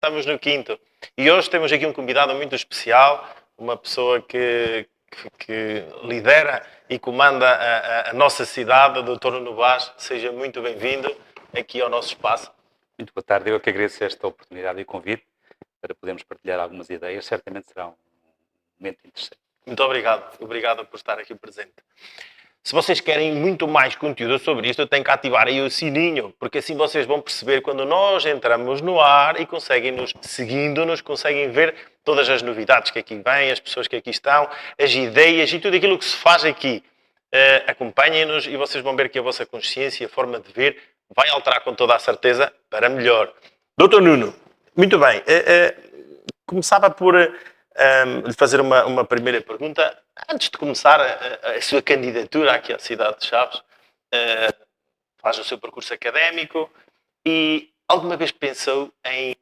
Estamos no quinto. E hoje temos aqui um convidado muito especial, uma pessoa que lidera e comanda a nossa cidade, o Dr. Nuno Vaz. Seja muito bem-vindo aqui ao nosso espaço. Muito boa tarde. Eu que agradeço esta oportunidade e o convite para podermos partilhar algumas ideias. Certamente será um momento interessante. Muito obrigado. Obrigado por estar aqui presente. Se vocês querem muito mais conteúdo sobre isto, eu tenho que ativar aí o sininho, porque assim vocês vão perceber quando nós entramos no ar e conseguem-nos, seguindo-nos, conseguem ver todas as novidades que aqui vêm, as pessoas que aqui estão, as ideias e tudo aquilo que se faz aqui. Acompanhem-nos e vocês vão ver que a vossa consciência, a forma de ver, vai alterar com toda a certeza para melhor. Doutor Nuno, muito bem. Começava por lhe fazer uma primeira pergunta. Antes de começar a sua candidatura aqui à cidade de Chaves, faz o seu percurso académico e alguma vez pensou em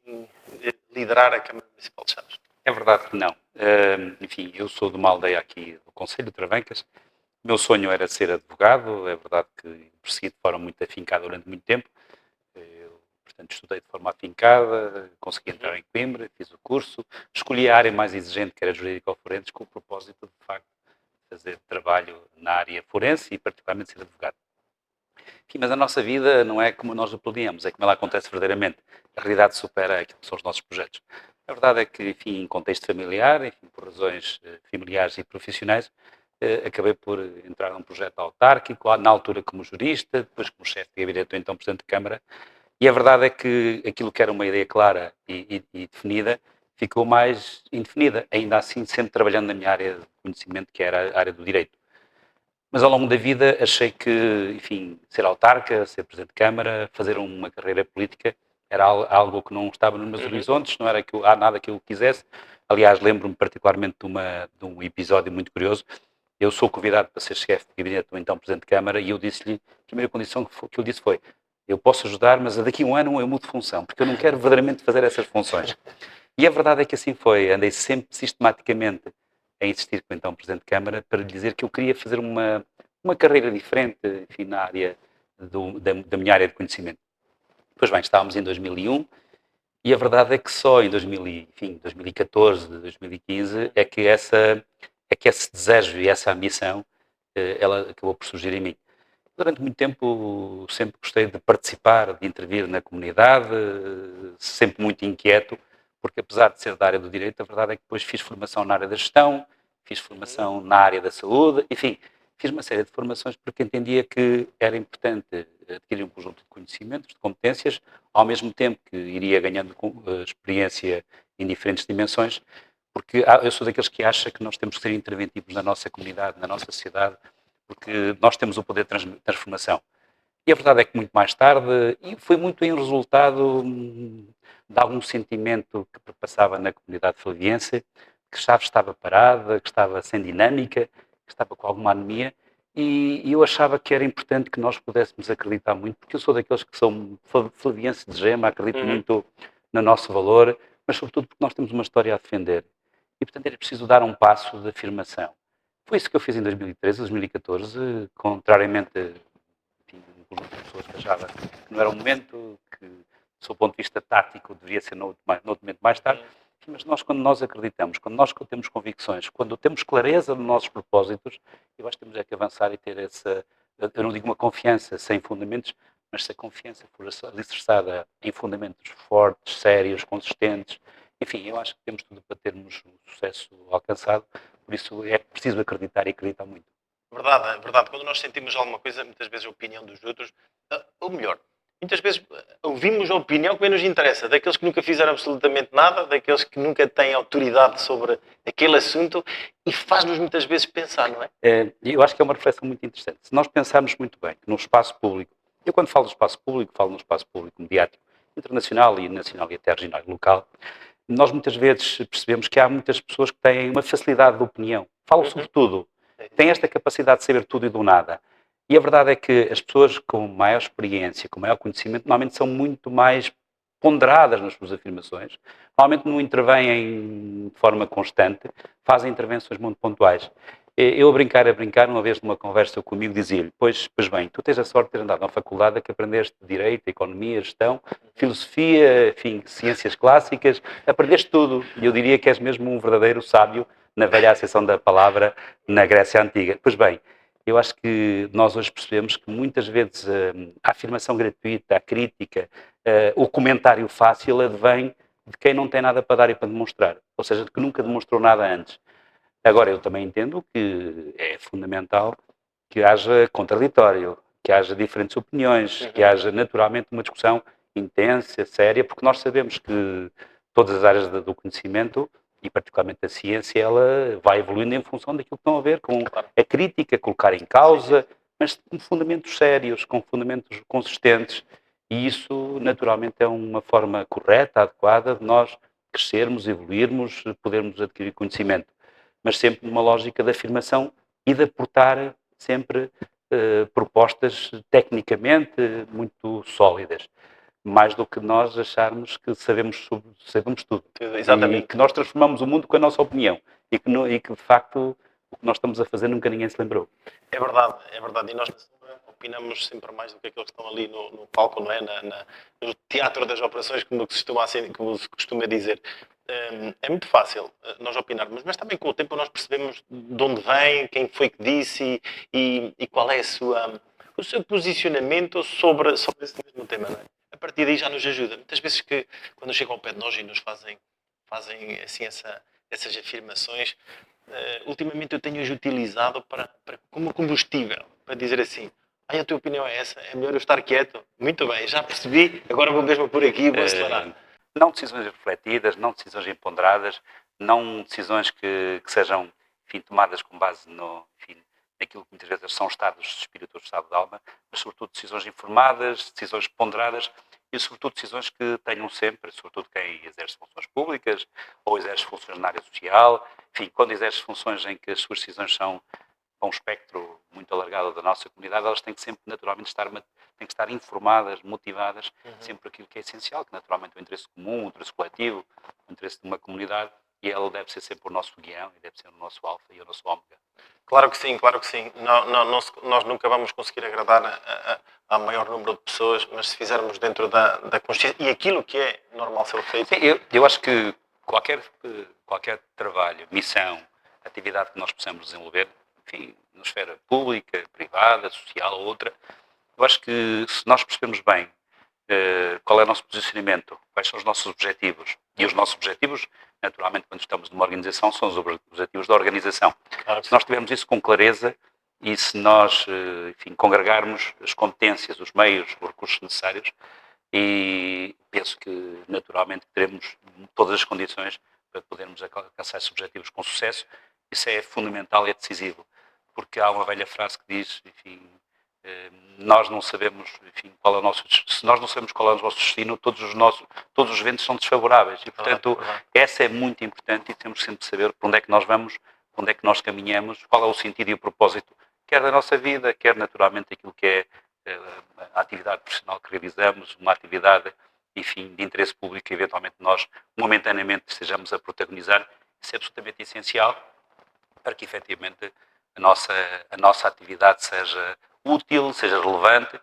liderar a Câmara Municipal de Chaves? É verdade que não. Enfim, eu sou de uma aldeia aqui do Concelho de Travancas. O meu sonho era ser advogado. É verdade que persegui de forma muito afincada durante muito tempo. Portanto, estudei de forma afincada, consegui entrar em Coimbra, fiz o curso, escolhi a área mais exigente, que era jurídico-forense, com o propósito de facto de fazer trabalho na área forense e particularmente ser advogado. Enfim, mas a nossa vida não é como nós a planeamos, é como ela acontece verdadeiramente. A realidade supera aquilo que são os nossos projetos. A verdade é que, enfim, em contexto familiar, enfim, por razões familiares e profissionais, acabei por entrar num projeto autárquico, na altura como jurista, depois como chefe de gabinete, então Presidente de Câmara. E a verdade é que aquilo que era uma ideia clara e definida ficou mais indefinida, ainda assim sempre trabalhando na minha área de conhecimento, que era a área do direito. Mas ao longo da vida achei que, enfim, ser autarca, ser Presidente de Câmara, fazer uma carreira política era algo que não estava nos meus horizontes, não era nada que eu quisesse. Aliás, lembro-me particularmente de um episódio muito curioso. Eu sou convidado para ser chefe de gabinete do então Presidente de Câmara e eu disse-lhe, a primeira condição que eu disse foi: eu posso ajudar, mas daqui a um ano eu mudo de função, porque eu não quero verdadeiramente fazer essas funções. E a verdade é que assim foi. Andei sempre sistematicamente a insistir com o então Presidente de Câmara para lhe dizer que eu queria fazer uma carreira diferente, enfim, na área da minha área de conhecimento. Pois bem, estávamos em 2001 e a verdade é que só em 2014, 2015 é que esse desejo e essa ambição ela acabou por surgir em mim. Durante muito tempo sempre gostei de participar, de intervir na comunidade, sempre muito inquieto, porque apesar de ser da área do direito, a verdade é que depois fiz formação na área da gestão, fiz formação na área da saúde, enfim, fiz uma série de formações porque entendia que era importante adquirir um conjunto de conhecimentos, de competências, ao mesmo tempo que iria ganhando experiência em diferentes dimensões, porque eu sou daqueles que acha que nós temos que ser interventivos na nossa comunidade, na nossa sociedade, porque nós temos o poder de transformação. E a verdade é que muito mais tarde, e foi muito em resultado de algum sentimento que perpassava na comunidade flaviense, que Chaves estava parada, que estava sem dinâmica, que estava com alguma anemia, e eu achava que era importante que nós pudéssemos acreditar muito, porque eu sou daqueles que são flaviense de gema, acredito muito no nosso valor, mas sobretudo porque nós temos uma história a defender. E, portanto, era preciso dar um passo de afirmação. Foi isso que eu fiz em 2013, 2014, contrariamente, enfim, um conjunto de pessoas que achava que não era o momento, que, do seu ponto de vista tático, deveria ser noutro momento mais tarde. Mas quando nós acreditamos, quando nós temos convicções, quando temos clareza nos nossos propósitos, eu acho que temos é que avançar e ter essa, eu não digo uma confiança sem fundamentos, mas se a confiança for alicerçada em fundamentos fortes, sérios, consistentes, enfim, eu acho que temos tudo para termos um sucesso alcançado. Por isso é preciso acreditar e acreditar muito. Verdade, é verdade. Quando nós sentimos alguma coisa, muitas vezes a opinião dos outros, ou melhor, muitas vezes ouvimos a opinião que bem nos interessa, daqueles que nunca fizeram absolutamente nada, daqueles que nunca têm autoridade sobre aquele assunto e faz-nos muitas vezes pensar, não é? Eu acho que é uma reflexão muito interessante. Se nós pensarmos muito bem que no espaço público, eu quando falo do espaço público, falo no espaço público mediático, internacional e nacional e até regional e local, nós muitas vezes percebemos que há muitas pessoas que têm uma facilidade de opinião. Falam sobre tudo. Têm esta capacidade de saber tudo e do nada. E a verdade é que as pessoas com maior experiência, com maior conhecimento, normalmente são muito mais ponderadas nas suas afirmações, normalmente não intervêm de forma constante, fazem intervenções muito pontuais. Eu a brincar, uma vez numa conversa comigo, dizia-lhe, pois bem, tu tens a sorte de ter andado na faculdade que aprendeste Direito, Economia, Gestão, Filosofia, enfim, Ciências Clássicas, aprendeste tudo. E eu diria que és mesmo um verdadeiro sábio, na velha acessão da palavra, na Grécia Antiga. Pois bem, eu acho que nós hoje percebemos que muitas vezes a afirmação gratuita, a crítica, o comentário fácil advém de quem não tem nada para dar e para demonstrar. Ou seja, de que nunca demonstrou nada antes. Agora, eu também entendo que é fundamental que haja contraditório, que haja diferentes opiniões, que haja naturalmente uma discussão intensa, séria, porque nós sabemos que todas as áreas do conhecimento, e particularmente a ciência, ela vai evoluindo em função daquilo que estão a ver, com a crítica, colocar em causa, mas com fundamentos sérios, com fundamentos consistentes, e isso naturalmente é uma forma correta, adequada de nós crescermos, evoluirmos, podermos adquirir conhecimento, mas sempre numa lógica de afirmação e de aportar sempre propostas tecnicamente muito sólidas, mais do que nós acharmos que sabemos tudo. Exatamente. E que nós transformamos o mundo com a nossa opinião e que de facto o que nós estamos a fazer nunca ninguém se lembrou. É verdade, é verdade. E nós opinamos sempre mais do que aqueles que estão ali no palco, não é? No teatro das operações, como se costuma dizer. É muito fácil nós opinarmos, mas também com o tempo nós percebemos de onde vem, quem foi que disse e qual é o seu posicionamento sobre esse mesmo tema. Não é? A partir daí já nos ajuda. Muitas vezes que quando chegam ao pé de nós e nos fazem assim essas afirmações, ultimamente eu tenho-os utilizado como combustível, para dizer assim, a tua opinião é essa, é melhor eu estar quieto. Muito bem, já percebi, agora vou mesmo por aqui e vou acelerar. Não decisões refletidas, não decisões imponderadas, não decisões que sejam, enfim, tomadas com base naquilo que muitas vezes são estados de espírito ou estado de alma, mas sobretudo decisões informadas, decisões ponderadas e sobretudo decisões que tenham sempre, sobretudo quem exerce funções públicas ou exerce funções na área social, enfim, quando exerce funções em que as suas decisões são para um espectro muito alargado da nossa comunidade, elas têm que sempre naturalmente estar informadas, motivadas, sempre por aquilo que é essencial, que naturalmente é o interesse comum, o interesse coletivo, o interesse de uma comunidade, e ela deve ser sempre o nosso guião e deve ser o nosso alfa e o nosso ômega. Claro que sim, claro que sim. Nós nunca vamos conseguir agradar a maior número de pessoas, mas se fizermos dentro da consciência e aquilo que é normal ser feito. Sim, eu acho que qualquer trabalho, missão, atividade que nós possamos desenvolver, enfim, na esfera pública, privada, social ou outra, eu acho que se nós percebemos bem qual é o nosso posicionamento, quais são os nossos objetivos, e os nossos objetivos, naturalmente, quando estamos numa organização, são os objetivos da organização. Claro, se nós tivermos isso com clareza e se nós, enfim, congregarmos as competências, os meios, os recursos necessários, e penso que, naturalmente, teremos todas as condições para podermos alcançar esses objetivos com sucesso. Isso é fundamental e é decisivo, porque há uma velha frase que diz, enfim, nós não sabemos, enfim, se nós não sabemos qual é o nosso destino, todos os ventos são desfavoráveis e, portanto, essa é muito importante e temos sempre de saber para onde é que nós vamos, para onde é que nós caminhamos, qual é o sentido e o propósito, quer da nossa vida, quer naturalmente aquilo que é a atividade profissional que realizamos, uma atividade, enfim, de interesse público que eventualmente nós momentaneamente estejamos a protagonizar. Isso é absolutamente essencial para que efetivamente a nossa atividade seja útil, seja relevante,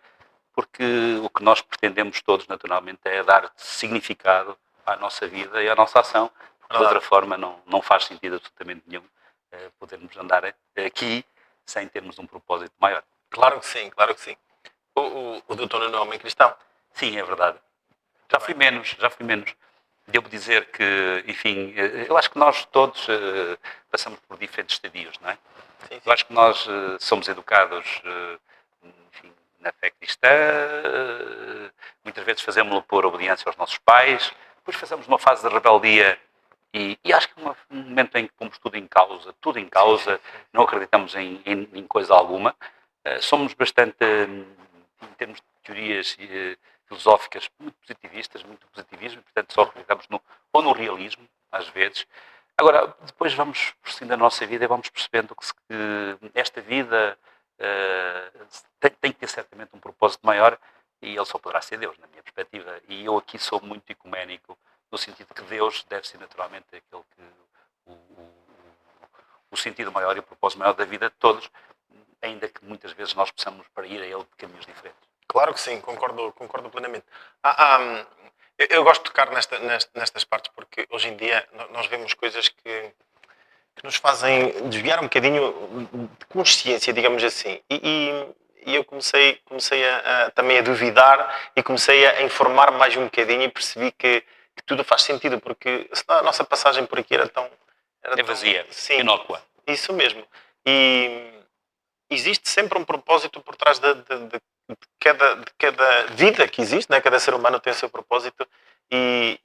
porque o que nós pretendemos todos, naturalmente, é dar significado à nossa vida e à nossa ação, porque de outra forma não faz sentido absolutamente nenhum podermos andar aqui sem termos um propósito maior. Claro que sim, claro que sim. O doutor não é homem cristão? Sim, é verdade. Já fui menos. Devo dizer que, enfim, eu acho que nós todos passamos por diferentes estadios, não é? Sim. Eu acho que nós somos educados, enfim, na fé cristã, muitas vezes fazemos-lo por obediência aos nossos pais, depois fazemos uma fase de rebeldia e acho que é um momento em que pomos tudo em causa, não acreditamos em coisa alguma. Somos bastante, em termos de teorias filosóficas, muito positivistas, muito positivismo, portanto só acreditamos ou no realismo, às vezes. Agora, depois vamos prosseguindo a nossa vida e vamos percebendo que esta vida tem que ter certamente um propósito maior e ele só poderá ser Deus, na minha perspectiva. E eu aqui sou muito ecuménico, no sentido que Deus deve ser naturalmente aquele que o o sentido maior e o propósito maior da vida de todos, ainda que muitas vezes nós possamos para ir a ele de caminhos diferentes. Claro que sim, concordo plenamente. Eu gosto de tocar nestas partes porque hoje em dia nós vemos coisas que nos fazem desviar um bocadinho de consciência, digamos assim. E eu comecei também a duvidar e comecei a informar mais um bocadinho e percebi que tudo faz sentido, porque senão a nossa passagem por aqui era tão... É vazia, sim, inócua. isso mesmo. E existe sempre um propósito por trás de cada vida que existe, né? Cada ser humano tem o seu propósito e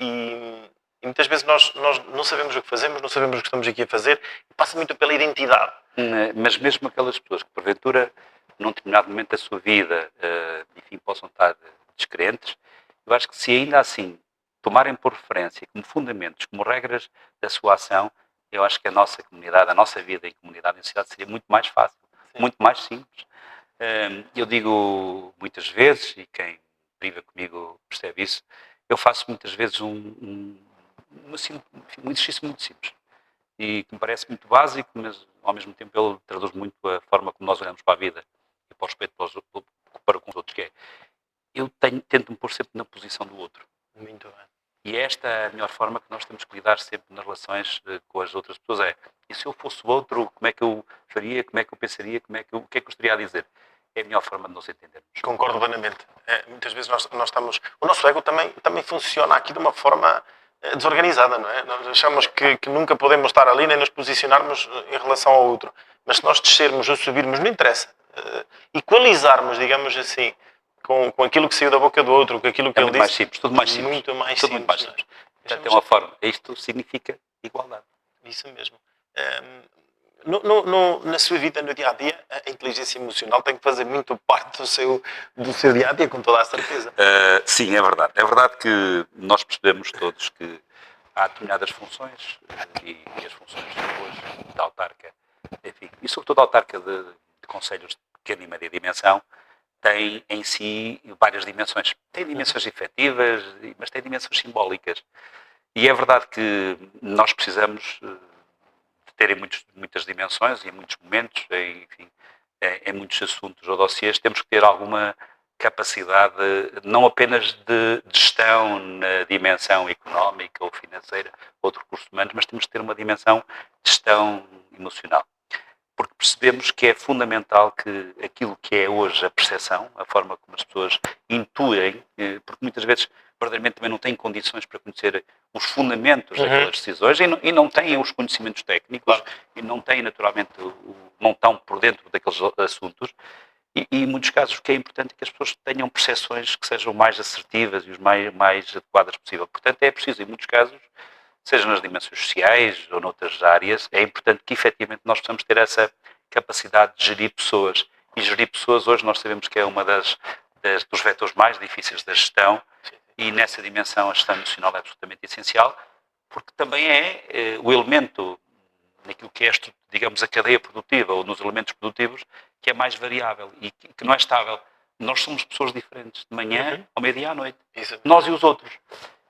muitas vezes nós não sabemos o que fazemos, não sabemos o que estamos aqui a fazer, e passa muito pela identidade. Mas mesmo aquelas pessoas que porventura num determinado momento da sua vida, enfim, possam estar descrentes, eu acho que se ainda assim tomarem por referência, como fundamentos, como regras da sua ação, eu acho que a nossa comunidade, a nossa vida em comunidade, em sociedade, seria muito mais fácil, muito mais simples. Eu digo muitas vezes, e quem vive comigo percebe isso, eu faço muitas vezes um exercício muito simples e que me parece muito básico, mas ao mesmo tempo ele traduz muito a forma como nós olhamos para a vida e para o respeito para com os outros, que é, tento-me pôr sempre na posição do outro. Muito bem. E esta é a melhor forma que nós temos que lidar sempre nas relações com as outras pessoas. E se eu fosse o outro, como é que eu faria, como é que eu pensaria, o que é que eu estaria a dizer? É a melhor forma de nos entendermos. Concordo plenamente. Muitas vezes nós estamos... O nosso ego também funciona aqui de uma forma desorganizada, não é? Nós achamos que nunca podemos estar ali nem nos posicionarmos em relação ao outro. Mas se nós descermos ou subirmos, não interessa. Equalizarmos, digamos assim, com aquilo que saiu da boca do outro, com aquilo que ele muito mais disse. simples, tudo mais simples. Muito mais tudo simples. Muito mais simples. Portanto, é uma forma. Isto significa igualdade. Isso mesmo. Na sua vida, no dia-a-dia, a inteligência emocional tem que fazer muito parte do seu dia-a-dia, com toda a certeza. Sim, é verdade. É verdade que nós percebemos todos que há determinadas funções e as funções hoje da autarca, enfim, e sobretudo a autarca de concelhos de pequena e média dimensão, tem em si várias dimensões. Tem dimensões efetivas, mas tem dimensões simbólicas. E é verdade que nós precisamos de ter muitas dimensões e em muitos momentos, enfim, em muitos assuntos ou dossiês, temos que ter alguma capacidade não apenas de gestão na dimensão económica ou financeira ou de recursos humanos, mas temos que ter uma dimensão de gestão emocional. Porque percebemos que é fundamental que aquilo que é hoje a percepção, a forma como as pessoas intuem, porque muitas vezes verdadeiramente também não têm condições para conhecer os fundamentos daquelas decisões e não têm os conhecimentos técnicos, claro, e não têm naturalmente, não estão por dentro daqueles assuntos. E em muitos casos o que é importante é que as pessoas tenham percepções que sejam mais assertivas e os mais adequadas possível. Portanto, é preciso, em muitos casos, seja nas dimensões sociais ou noutras áreas, é importante que efetivamente nós possamos ter essa capacidade de gerir pessoas. E gerir pessoas hoje nós sabemos que é uma dos vetores mais difíceis da gestão, e nessa dimensão a gestão emocional é absolutamente essencial, porque também é o elemento naquilo que é, digamos, a cadeia produtiva ou nos elementos produtivos que é mais variável e que não é estável. Nós somos pessoas diferentes, de manhã ao meio-dia à noite. Isso. Nós e os outros.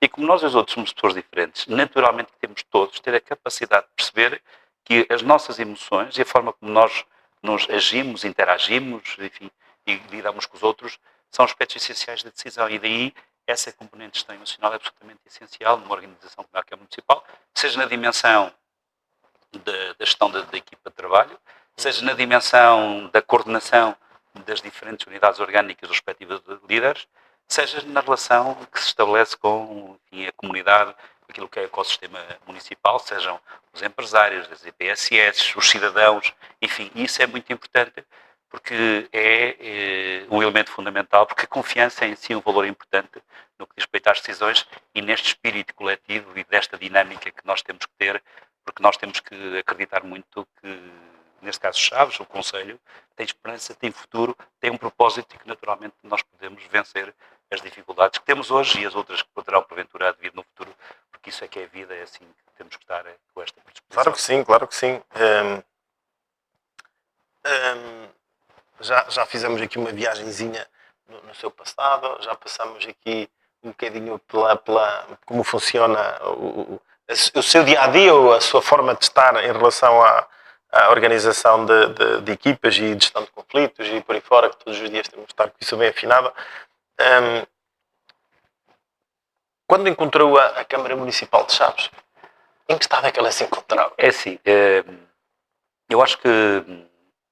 E como nós e os outros somos pessoas diferentes, naturalmente temos todos ter a capacidade de perceber que as nossas emoções e a forma como nós nos agimos, interagimos, enfim, e lidamos com os outros, são aspectos essenciais da decisão. E daí essa componente de gestão emocional é absolutamente essencial numa organização como a Câmara Municipal, seja na dimensão da gestão da equipa de trabalho, seja na dimensão da coordenação das diferentes unidades orgânicas respectivas de líderes, seja na relação que se estabelece com, enfim, a comunidade, aquilo que é o ecossistema municipal, sejam os empresários, as EPSS, os cidadãos, enfim, isso é muito importante porque é um elemento fundamental, porque a confiança é em si um valor importante no que diz respeito às decisões e neste espírito coletivo e desta dinâmica que nós temos que ter, porque nós temos que acreditar muito que, neste caso Chaves, o Conselho, tem esperança, tem futuro, tem um propósito e que naturalmente nós podemos vencer as dificuldades que temos hoje e as outras que poderão porventura vir no futuro, porque isso é que é a vida, é assim que temos que estar com esta predisposição. Claro que sim, claro que sim. Já fizemos aqui uma viagenzinha no seu passado, já passamos aqui um bocadinho pela como funciona o seu dia-a-dia ou a sua forma de estar em relação a organização de equipas e de gestão de conflitos e por aí fora, que todos os dias temos de estar com isso bem afinado. Quando encontrou a Câmara Municipal de Chaves, em que estado é que ela se encontrava? É assim, eu acho que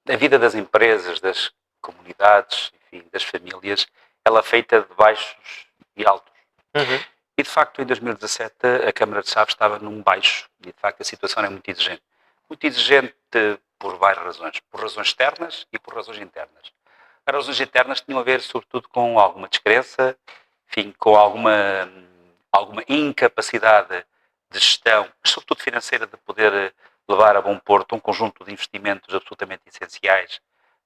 a vida das empresas, das comunidades, enfim, das famílias, ela é feita de baixos e altos. E, de facto, em 2017, a Câmara de Chaves estava num baixo. E, de facto, a situação era muito exigente. Muito exigente por várias razões. Por razões externas e por razões internas. As razões internas tinham a ver, sobretudo, com alguma descrença, enfim, com alguma incapacidade de gestão, sobretudo financeira, de poder levar a bom porto um conjunto de investimentos absolutamente essenciais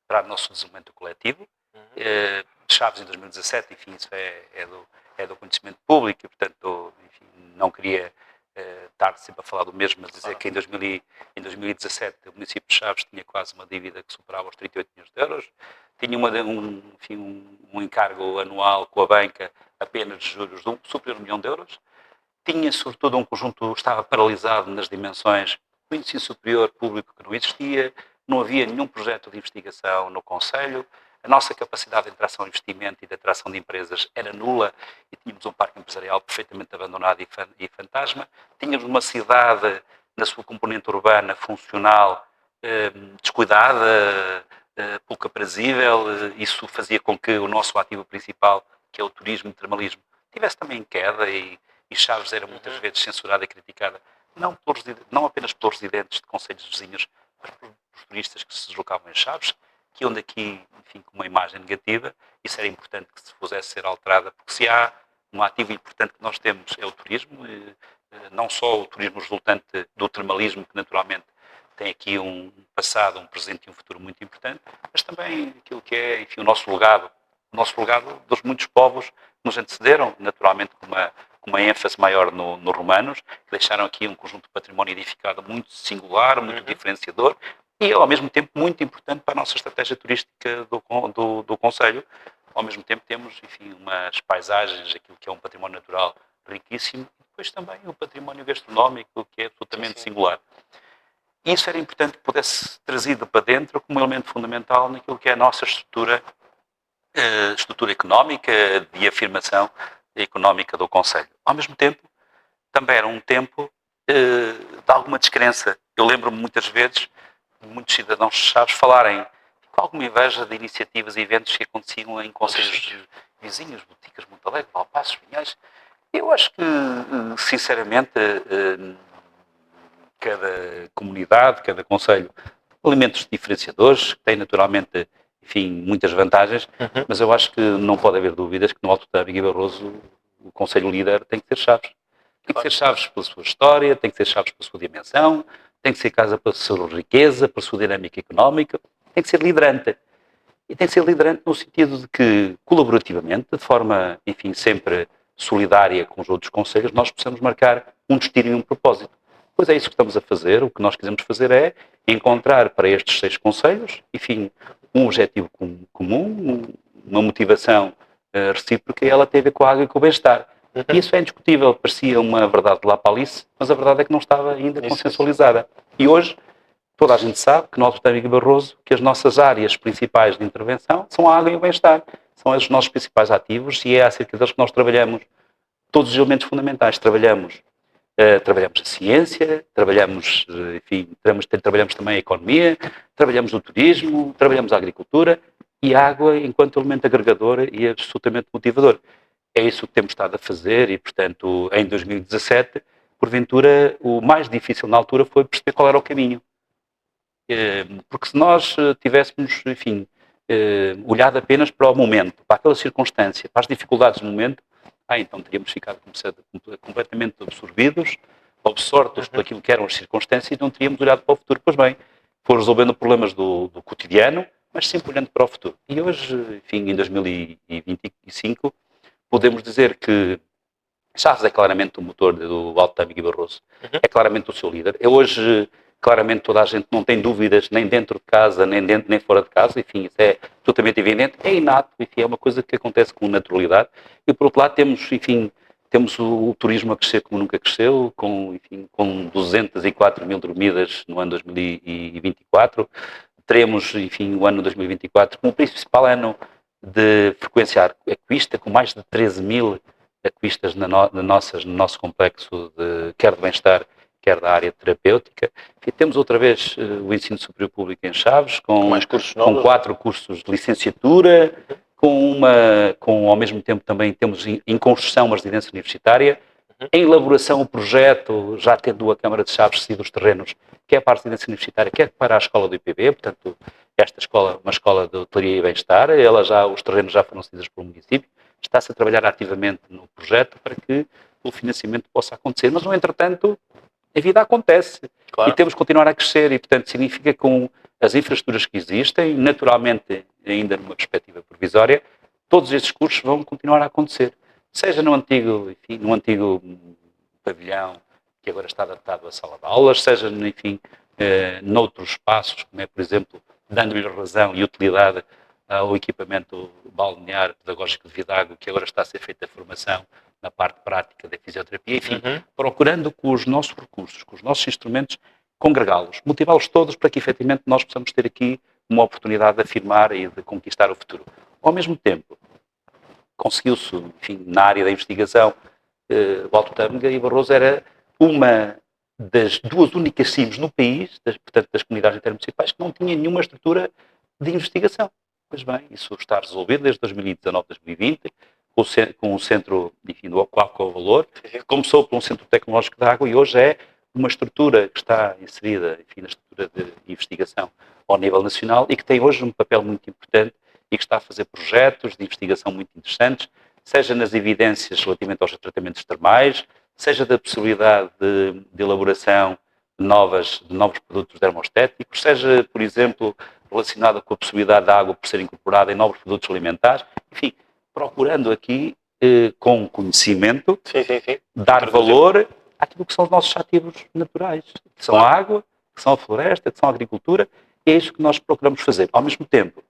para o nosso desenvolvimento coletivo. Chaves em 2017, enfim, isso é do conhecimento público e, portanto, enfim, não queria estar sempre a falar do mesmo, mas dizer que em 2017 o município de Chaves tinha quase uma dívida que superava os 38 milhões de euros, tinha um encargo anual com a banca apenas de juros de superior a 1 milhão de euros, tinha sobretudo um conjunto, estava paralisado nas dimensões do ensino superior público que não existia, não havia nenhum projeto de investigação no Conselho, a nossa capacidade de atração de investimento e de atração de empresas era nula e tínhamos um parque empresarial perfeitamente abandonado e fantasma. Tínhamos uma cidade, na sua componente urbana, funcional, descuidada, pouco aprazível. Isso fazia com que o nosso ativo principal, que é o turismo e o termalismo, tivesse também em queda e Chaves era muitas vezes censurada e criticada, não apenas pelos residentes de concelhos vizinhos, mas pelos turistas que se deslocavam em Chaves, que iam daqui, enfim, com uma imagem negativa. Isso era importante que se pudesse ser alterada, porque se há um ativo importante que nós temos é o turismo, não só o turismo resultante do termalismo, que naturalmente tem aqui um passado, um presente e um futuro muito importante, mas também aquilo que é, enfim, o nosso legado dos muitos povos que nos antecederam, naturalmente com uma ênfase maior nos romanos, que deixaram aqui um conjunto de património edificado muito singular, muito diferenciador, e ao mesmo tempo muito importante para a nossa estratégia turística do Concelho. Ao mesmo tempo temos, enfim, umas paisagens, aquilo que é um património natural riquíssimo, e depois também o património gastronómico, que é absolutamente singular. E isso era importante que pudesse trazido para dentro como um elemento fundamental naquilo que é a nossa estrutura económica, de afirmação económica do Concelho. Ao mesmo tempo, também era um tempo de alguma descrença. Eu lembro-me muitas vezes muitos cidadãos de Chaves falarem com alguma inveja de iniciativas e eventos que aconteciam em concelhos vizinhos, Boticas, Montalegre, Valpaços, Vinhais. Eu acho que, sinceramente, cada comunidade, cada concelho, elementos diferenciadores, que têm naturalmente, enfim, muitas vantagens, mas eu acho que não pode haver dúvidas que no Alto Tâmega e Barroso o concelho líder tem que ser Chaves. Tem que ser Chaves pela sua história, tem que ser Chaves pela sua dimensão, tem que ser casa pela sua riqueza, pela sua dinâmica económica, tem que ser liderante. E tem que ser liderante no sentido de que, colaborativamente, de forma, enfim, sempre solidária com os outros concelhos, nós possamos marcar um destino e um propósito. Pois é isso que estamos a fazer. O que nós quisemos fazer é encontrar para estes 6 concelhos, enfim, um objetivo comum, uma motivação recíproca, e ela tem a ver com a água e com o bem-estar. E isso é indiscutível, parecia uma verdade de lá para Alice, mas a verdade é que não estava ainda consensualizada. E hoje, toda a gente sabe que no Alto Tâmega e Barroso, que as nossas áreas principais de intervenção são a água e o bem-estar. São os nossos principais ativos e é acerca deles que nós trabalhamos todos os elementos fundamentais. Trabalhamos a ciência, trabalhamos, enfim, trabalhamos também a economia, trabalhamos o turismo, trabalhamos a agricultura e a água enquanto elemento agregador e absolutamente motivador. É isso que temos estado a fazer e, portanto, em 2017, porventura, o mais difícil na altura foi perceber qual era o caminho. Porque se nós tivéssemos, enfim, olhado apenas para o momento, para aquela circunstância, para as dificuldades do momento, então teríamos ficado completamente absortos por aquilo que eram as circunstâncias e não teríamos olhado para o futuro. Pois bem, foi resolvendo problemas do cotidiano, mas sempre olhando para o futuro. E hoje, enfim, em 2025, podemos dizer que Chaves é claramente o motor do Alto Tâmega e Barroso. É claramente o seu líder. É hoje, claramente, toda a gente não tem dúvidas, nem dentro de casa, nem fora de casa. Enfim, isso é absolutamente evidente. É inato, enfim, é uma coisa que acontece com naturalidade. E, por outro lado, temos, enfim, Temos o turismo a crescer como nunca cresceu, com 204 mil dormidas no ano 2024. Teremos, enfim, o ano 2024 como o principal ano de frequência equista, com mais de 13 mil equistas no nosso complexo, quer de bem-estar, quer da área terapêutica. E temos outra vez o ensino superior público em Chaves, Com mais cursos novos. com 4 cursos de licenciatura, ao mesmo tempo também temos em construção uma residência universitária, em elaboração o projeto, já tendo a Câmara de Chaves cedido os terrenos, quer para a residência universitária, quer para a escola do IPB, portanto, esta escola, uma escola de hotelaria e bem-estar, os terrenos já foram cedidos pelo município, está-se a trabalhar ativamente no projeto para que o financiamento possa acontecer, mas no entretanto a vida acontece, claro, e temos que continuar a crescer e, portanto, significa que com as infraestruturas que existem, naturalmente, ainda numa perspectiva provisória, todos estes cursos vão continuar a acontecer. Seja no antigo pavilhão, que agora está adaptado à sala de aulas, seja, enfim, noutros espaços, como é, por exemplo, dando-lhe razão e utilidade ao equipamento balnear pedagógico de Vidago, que agora está a ser feita a formação na parte prática da fisioterapia, enfim, procurando com os nossos recursos, com os nossos instrumentos, congregá-los, motivá-los todos para que, efetivamente, nós possamos ter aqui uma oportunidade de afirmar e de conquistar o futuro. Ao mesmo tempo, conseguiu-se, enfim, na área da investigação, o Alto Tâmega e Barroso era uma das duas únicas CIMs no país, portanto, das comunidades intermunicipais, que não tinha nenhuma estrutura de investigação. Pois bem, isso está resolvido desde 2019, 2020, com o centro, enfim, do Aqua Valor, que começou por um centro tecnológico de água e hoje é uma estrutura que está inserida, enfim, na estrutura de investigação ao nível nacional e que tem hoje um papel muito importante e que está a fazer projetos de investigação muito interessantes, seja nas evidências relativamente aos tratamentos termais, seja da possibilidade de elaboração de novos produtos dermostéticos, seja, por exemplo, relacionada com a possibilidade da água por ser incorporada em novos produtos alimentares, enfim, procurando aqui, com conhecimento, dar valor àquilo que são os nossos ativos naturais, que são a água, que são a floresta, que são a agricultura, e é isso que nós procuramos fazer. Ao mesmo tempo,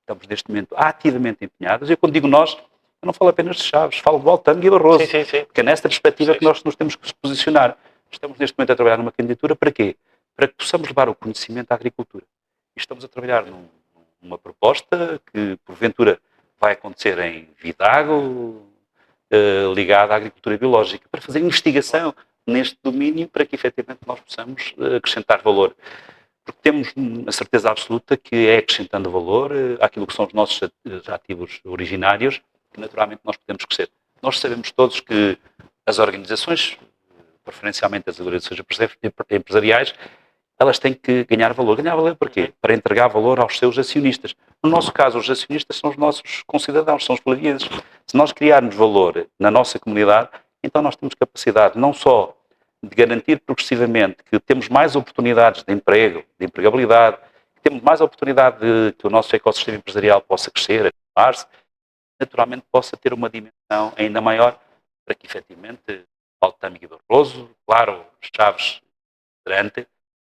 estamos neste momento ativamente empenhados, e quando digo nós, eu não falo apenas de Chaves, falo de Alto Tâmega e Barroso, porque é nesta perspectiva que nós nos temos que posicionar. Estamos neste momento a trabalhar numa candidatura para quê? Para que possamos levar o conhecimento à agricultura. E estamos a trabalhar numa proposta que, porventura, vai acontecer em Vidago, ligada à agricultura biológica, para fazer investigação neste domínio para que, efetivamente, nós possamos acrescentar valor. Porque temos a certeza absoluta que é acrescentando valor àquilo que são os nossos ativos originários, que naturalmente nós podemos crescer. Nós sabemos todos que as organizações, preferencialmente as organizações empresariais, elas têm que ganhar valor. Ganhar valor para quê? Para entregar valor aos seus acionistas. No nosso caso, os acionistas são os nossos concidadãos, são os pelavienses. Se nós criarmos valor na nossa comunidade, então nós temos capacidade não só de garantir progressivamente que temos mais oportunidades de emprego, de empregabilidade, que temos mais oportunidade de que o nosso ecossistema empresarial possa crescer, afirmar-se, naturalmente possa ter uma dimensão ainda maior para que, efetivamente, Alto Tâmega e Barroso, claro, Chaves, Durante,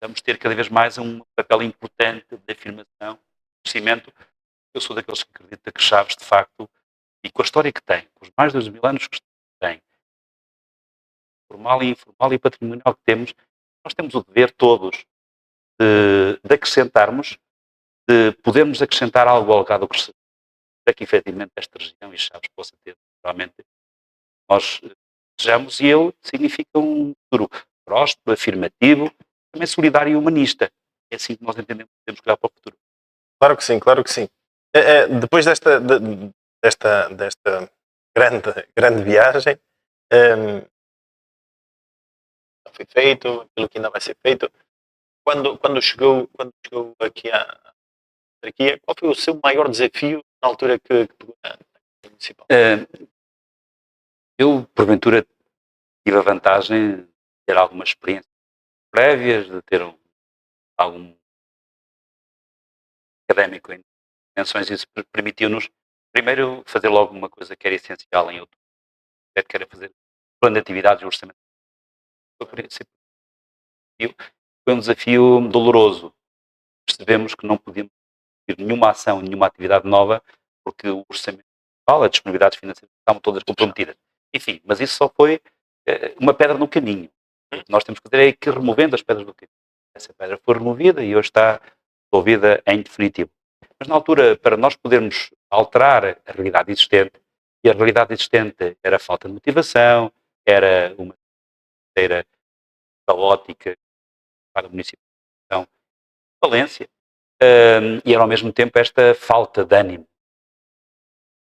vamos ter cada vez mais um papel importante de afirmação, de crescimento. Eu sou daqueles que acredita que Chaves, de facto, e com a história que tem, com os mais de 2.000 anos que tem, formal e informal e patrimonial que temos, nós temos o dever todos de acrescentarmos, de podermos acrescentar algo ao legado do crescimento, para que efetivamente esta região e Chaves possa ter realmente nós desejamos, e ele significa um futuro próspero, afirmativo, também solidário e humanista. É assim que nós entendemos que temos que olhar para o futuro. Claro que sim, claro que sim. Depois desta grande viagem, foi feito, aquilo que ainda vai ser feito. Quando chegou aqui à Turquia, qual foi o seu maior desafio na altura que pegou na municipal? Eu, porventura, tive a vantagem de ter algumas experiências prévias, de ter algum académico em dimensões, e isso permitiu-nos, primeiro, fazer logo uma coisa que era essencial em outubro, que era fazer plano de atividades e orçamento. Foi um desafio doloroso. Percebemos que não podíamos ter nenhuma ação, nenhuma atividade nova, porque o orçamento, a disponibilidade financeira estavam todas comprometidas. Enfim, mas isso só foi uma pedra no caminho. O que nós temos que fazer é que ir removendo as pedras do caminho. Essa pedra foi removida e hoje está resolvida em definitivo. Mas na altura, para nós podermos alterar a realidade existente, e a realidade existente era a falta de motivação, era uma carreira caótica para o município de Valência, e era ao mesmo tempo esta falta de ânimo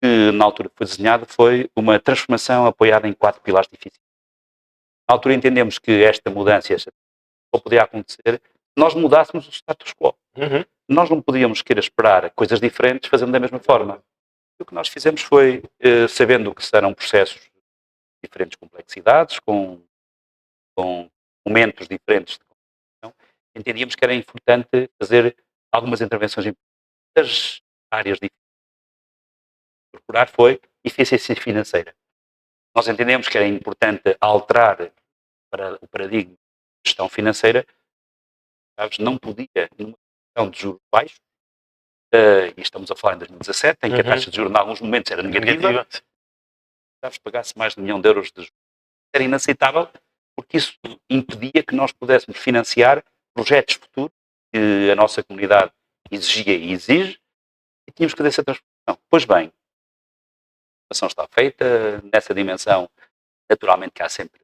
que na altura foi desenhada foi uma transformação apoiada em 4 pilares difíceis. Na altura entendemos que esta mudança só podia acontecer se nós mudássemos o status quo. Uhum. Nós não podíamos querer esperar coisas diferentes fazendo da mesma forma. E o que nós fizemos foi, sabendo que serão processos de diferentes complexidades, com momentos diferentes de comunicação, entendíamos que era importante fazer algumas intervenções em muitas áreas difíceis. Procurar foi eficiência financeira. Nós entendemos que era importante alterar para o paradigma de gestão financeira, sabes, não podia, numa situação de juros baixos, e estamos a falar em 2017, em que a taxa de juros em alguns momentos era negativa, sabes, pagasse mais de 1 milhão de euros de juros. Era inaceitável, porque isso impedia que nós pudéssemos financiar projetos futuros que a nossa comunidade exigia e exige, e tínhamos que fazer essa transformação. Pois bem, a transformação está feita, nessa dimensão, naturalmente que há sempre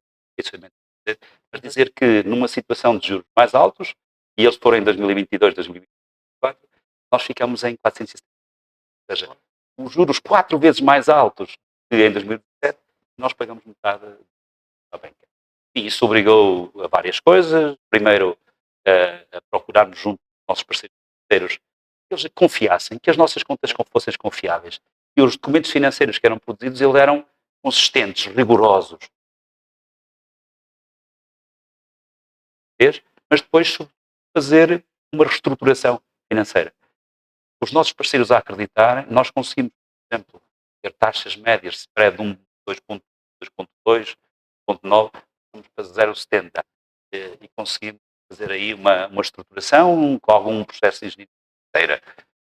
mas dizer que numa situação de juros mais altos, e eles foram em 2022, 2024, nós ficamos em 460. Ou seja, os juros 4 vezes mais altos que em 2017, nós pagamos metade da banca. E isso obrigou a várias coisas. Primeiro, a procurarmos junto dos nossos parceiros financeiros que eles confiassem, que as nossas contas fossem confiáveis. E os documentos financeiros que eram produzidos, eles eram consistentes, rigorosos. Mas depois fazer uma reestruturação financeira. Os nossos parceiros a acreditarem, nós conseguimos, por exemplo, ter taxas médias de spread de 2.2, 2.9, vamos para 0,70 e conseguimos fazer aí uma estruturação com algum processo de engenharia financeira.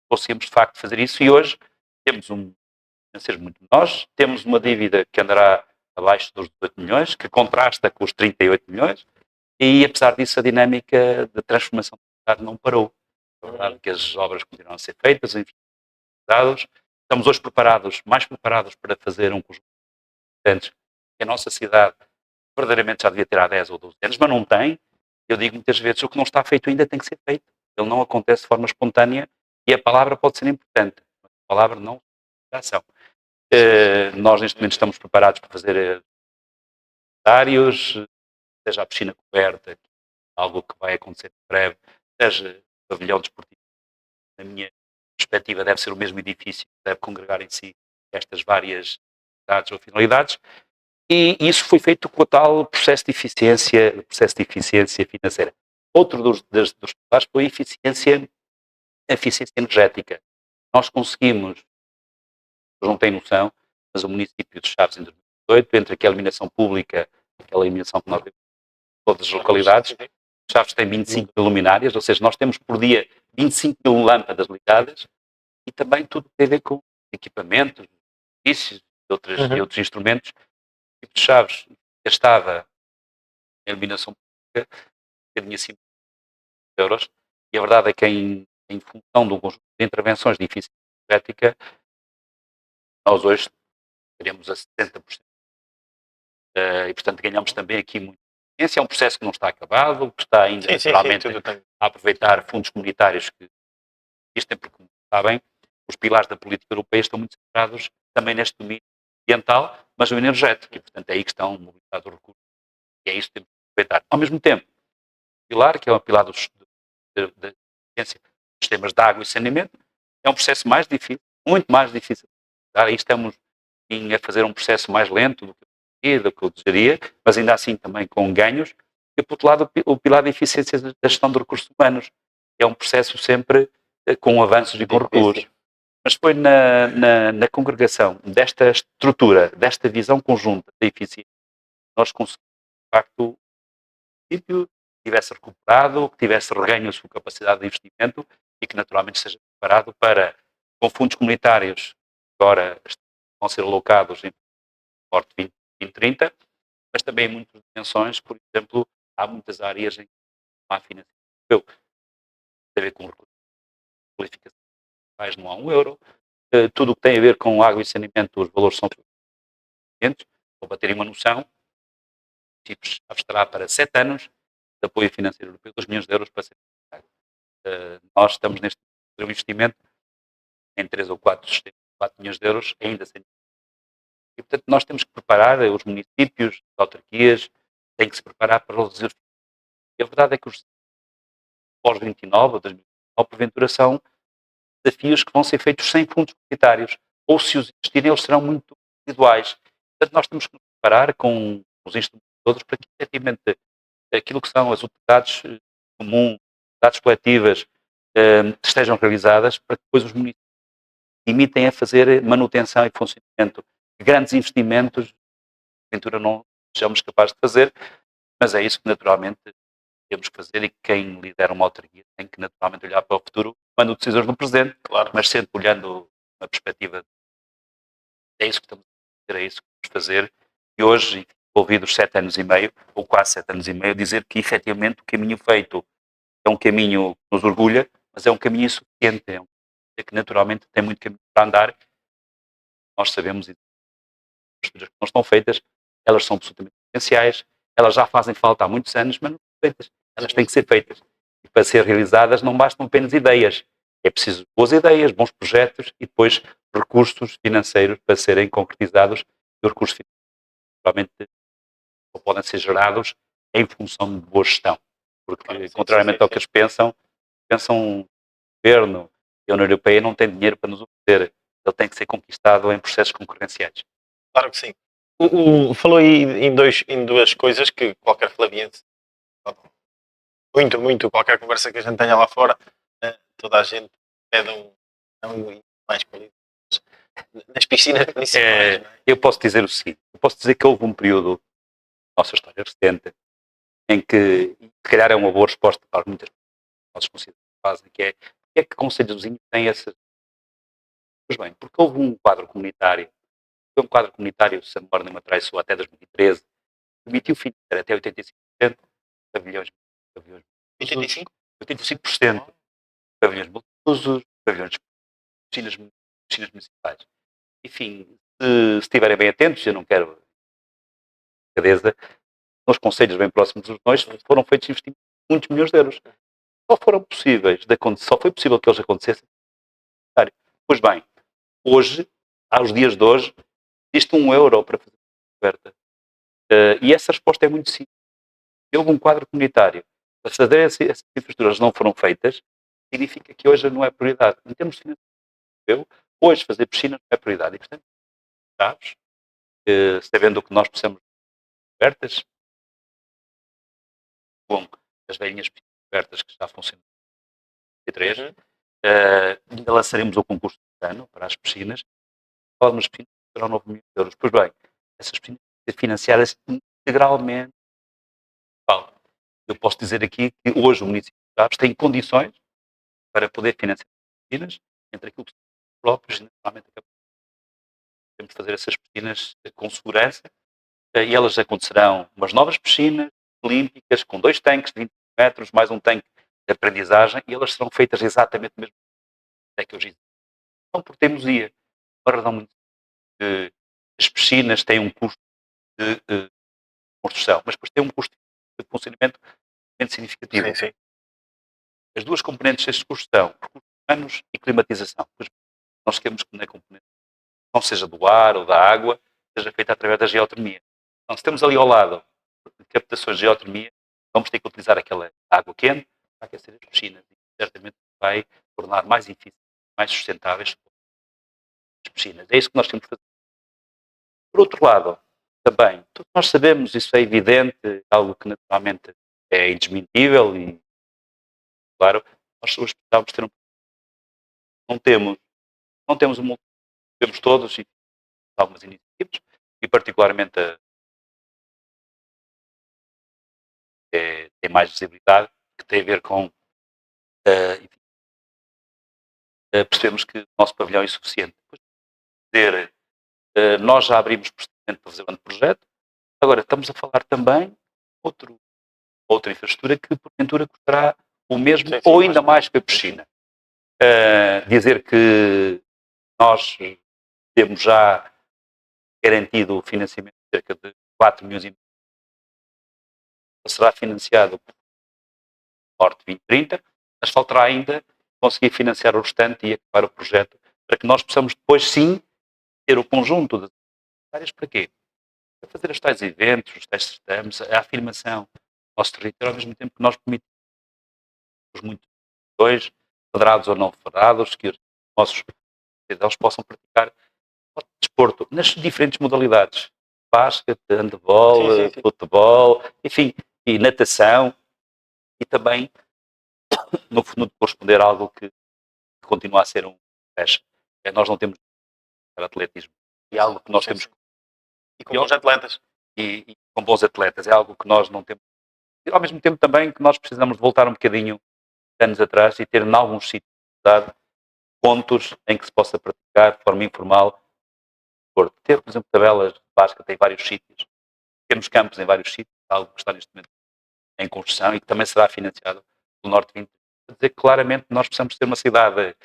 Conseguimos, de facto, fazer isso e hoje temos financeiros muito menores, temos uma dívida que andará abaixo dos 18 milhões, que contrasta com os 38 milhões, e apesar disso a dinâmica de transformação do mercado não parou. É verdade que as obras continuam a ser feitas, enfim, dados. Estamos hoje mais preparados para fazer um conjunto de importantes que a nossa cidade verdadeiramente já devia ter há 10 ou 12 anos, mas não tem. Eu digo muitas vezes, o que não está feito ainda tem que ser feito. Ele não acontece de forma espontânea e a palavra pode ser importante, mas a palavra não é ação. Nós neste momento estamos preparados para fazer áreas, seja a piscina coberta, algo que vai acontecer em breve, seja o pavilhão desportivo. Na minha perspectiva, deve ser o mesmo edifício, deve congregar em si estas várias atividades ou finalidades, e isso foi feito com o tal processo de eficiência financeira. Outro dos pilares foi a eficiência energética. Nós conseguimos, não têm noção, mas o município de Chaves em 2018, entre aquela iluminação pública, aquela iluminação que nós vemos em todas as localidades, Chaves tem 25 mil luminárias, ou seja, nós temos por dia 25 mil lâmpadas ligadas e também tudo tem a ver com equipamentos, serviços e outros instrumentos. O tipo de Chaves gastava em iluminação pública um bocadinho acima de euros e a verdade é que em função de um conjunto de intervenções de eficiência energética, nós hoje teremos a 70%. E portanto ganhamos também aqui muito. Esse é um processo que não está acabado, que está ainda naturalmente a aproveitar fundos comunitários que existem, porque, como sabem, os pilares da política europeia estão muito centrados também neste domínio ambiental, mas no energético, e portanto é aí que estão mobilizados os recursos, e é isso que temos que aproveitar. Ao mesmo tempo, o pilar, que é o pilar da eficiência dos sistemas de água e saneamento, é um processo mais difícil, muito mais difícil. Aí estamos a fazer um processo mais lento do que eu desejaria, mas ainda assim também com ganhos, e por outro lado o pilar da eficiência da gestão de recursos humanos, é um processo sempre com avanços e com recursos. Mas foi na congregação desta estrutura, desta visão conjunta da eficiência, nós conseguimos, de facto, o município tivesse recuperado, que tivesse reganho a sua capacidade de investimento e que naturalmente esteja preparado para, com fundos comunitários, agora vão ser alocados em porte 20 2030, mas também em muitas dimensões. Por exemplo, há muitas áreas em que não há financiamento europeu. Tem a ver com recursos de qualificação, não há 1 euro. Tudo o que tem a ver com água e saneamento, os valores são suficientes. Só para terem uma noção, TIPS estará para 7 anos de apoio financeiro europeu, 2 milhões de euros para ser pago. Nós estamos neste investimento em 3 ou 4 sistemas, 4 milhões de euros, ainda sem. E, portanto, nós temos que preparar os municípios, as autarquias, têm que se preparar para os desafios. E a verdade é que os pós-29 ou 2029, porventura, são desafios que vão ser feitos sem fundos comunitários, ou se os existirem, eles serão muito individuais. Portanto, nós temos que nos preparar com os instrumentos todos para que, efetivamente, aquilo que são as utilidades comuns, utilidades coletivas, estejam realizadas, para que depois os municípios limitem a fazer manutenção e funcionamento de grandes investimentos, porventura não sejamos capazes de fazer, mas é isso que naturalmente temos que fazer, e quem lidera uma autarquia tem que naturalmente olhar para o futuro, tomando decisões no presente, Claro. mas sempre olhando uma perspectiva. É isso que estamos a fazer, é isso que vamos fazer. E hoje, envolvidos 7 anos e meio, ou quase 7 anos e meio, dizer que efetivamente o caminho feito é um caminho que nos orgulha, mas é um caminho insuficiente, é um caminho que naturalmente tem muito caminho para andar. Nós sabemos, as estruturas que não estão feitas, elas são absolutamente essenciais, elas já fazem falta há muitos anos, mas não estão feitas. Elas têm que ser feitas. E para ser realizadas não bastam apenas ideias. É preciso boas ideias, bons projetos e depois recursos financeiros para serem concretizados. E os recursos financeiros realmente só podem ser gerados em função de boa gestão. Porque, Claro, sim, contrariamente ao que eles pensam o governo e a União Europeia não têm dinheiro para nos oferecer. Ele tem que ser conquistado em processos concorrenciais. Claro que sim. Falou aí em duas coisas que qualquer flaviense, muito, qualquer conversa que a gente tenha lá fora, toda a gente pede mais qualidade. Nas piscinas principais, não é? Eu posso dizer o seguinte, eu posso dizer que houve um período da nossa história recente em que, se calhar é uma boa resposta para muitas nossos conselhos que fazem, que é, porque é que conselhos vizinhos têm essas... Pois bem, porque houve um quadro comunitário, foi um quadro comunitário, se a memória não me traiçoou, até 2013, permitiu financiar até 85% pavilhões, pavilhões 85? 85% pavilhões multiusos, pavilhões piscinas, piscinas municipais. Enfim, se estiverem bem atentos, eu não quero cadeza, nos conselhos bem próximos dos nós, foram feitos investimentos de muitos milhões de euros. Só foram possíveis, só foi possível que eles acontecessem. Pois bem, hoje, aos dias de hoje, existe 1 euro para fazer a oferta. E essa resposta é muito simples. Houve um quadro comunitário. Se essas infraestruturas não foram feitas, significa que hoje não é prioridade. Em termos de financiamento, hoje fazer piscinas não é prioridade. E, portanto, sabes, sabendo o que nós precisamos de ofertas, com as velhinhas piscinas abertas que já funcionam em 2023, ainda lançaremos o concurso de ano para as piscinas. Algumas piscinas serão 9 milhões de euros. Pois bem, essas piscinas têm que ser financiadas integralmente. Eu posso dizer aqui que hoje o município de Chaves tem condições para poder financiar as piscinas, entre aquilo que são os próprios, e naturalmente temos de fazer essas piscinas com segurança, e elas acontecerão umas novas piscinas olímpicas, com 2 tanques de 20 metros, mais um tanque de aprendizagem, e elas serão feitas exatamente mesmo que eu disse. Não por teimosia, uma razão muito simples. As piscinas têm um custo de construção, mas depois têm um custo de funcionamento muito significativo. Sim, sim. As duas componentes destes custos são recursos humanos e climatização. Pois nós queremos que na componente, não seja do ar ou da água, seja feita através da geotermia. Então, se temos ali ao lado captações de geotermia, vamos ter que utilizar aquela água quente para aquecer as piscinas. E certamente vai tornar mais eficientes, mais sustentáveis as piscinas. É isso que nós temos que fazer. Por outro lado, também, todos nós sabemos, isso é evidente, algo que naturalmente é indesmentível e, claro, nós hoje precisamos ter não temos, não temos um temos todos e algumas iniciativas, e particularmente tem mais visibilidade, que tem a ver com enfim, percebemos que o nosso pavilhão é insuficiente. Nós já abrimos procedimento para fazer um projeto, Agora, estamos a falar também outra infraestrutura que, porventura, custará o mesmo Sim, sim, ou ainda mais. mais que a piscina. Dizer que nós temos já garantido o financiamento de cerca de 4 milhões e meio, será financiado por Norte 2030, mas faltará ainda conseguir financiar o restante e acabar o projeto para que nós possamos depois sim ter o conjunto de áreas para quê? Para fazer os tais eventos, os tais certames, a afirmação do nosso território, ao mesmo tempo que nós permitimos muitos dois, federados ou não federados, que os nossos cidadãos possam praticar desporto nas diferentes modalidades. Basquete, handebol, Sim, sim, sim. futebol, enfim, e natação, e também, no fundo, corresponder a algo que continua a ser um fecha. Nós não temos atletismo. E é algo que nós Sim, temos. sim. E com bons atletas. E com bons atletas. É algo que nós não temos. E ao mesmo tempo também que nós precisamos de voltar um bocadinho anos atrás e ter em alguns sítios pontos em que se possa praticar de forma informal. Ter, por exemplo, tabelas de basquete em vários sítios. Temos campos em vários sítios, algo que está neste momento em construção e que também será financiado pelo Norte 20. Quer dizer que claramente nós precisamos ter uma cidade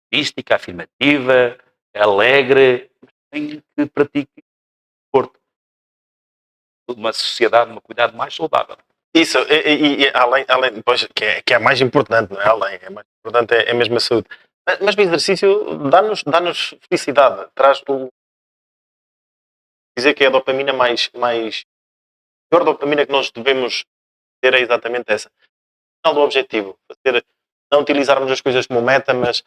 turística, afirmativa, alegre, em que pratique desporto. Uma sociedade, uma comunidade mais saudável. Isso, além pois, que é mais importante, não é? Além, é mais importante é mesmo a saúde. Mas o exercício dá-nos felicidade, traz dizer que é a dopamina mais a pior dopamina que nós devemos ter é exatamente essa. O final do objetivo, não utilizarmos as coisas como meta, mas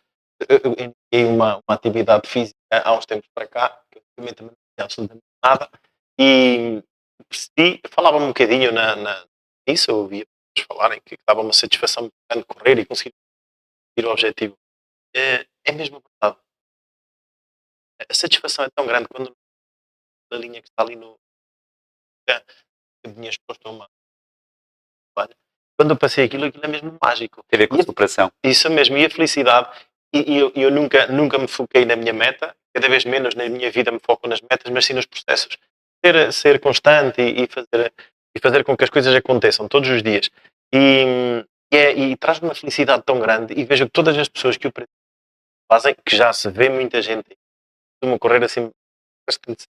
eu iniciei uma atividade física há uns tempos para cá, que eu também não tinha absolutamente nada, e percebi, falava um bocadinho nisso, eu ouvia pessoas falarem que dava uma satisfação muito grande correr e conseguir o objetivo. É mesmo verdade. A satisfação é tão grande quando a linha que está ali no que vinha exposto a uma olha, quando eu passei aquilo é mesmo mágico. Tem a ver com E a superação. isso mesmo, e a felicidade. E eu nunca me foquei na minha meta, cada vez menos na minha vida me foco nas metas, mas sim nos processos. Ser constante e fazer com que as coisas aconteçam todos os dias. E traz-me uma felicidade tão grande e vejo que todas as pessoas que o fazem, que já se vê muita gente, costuma correr assim bastante,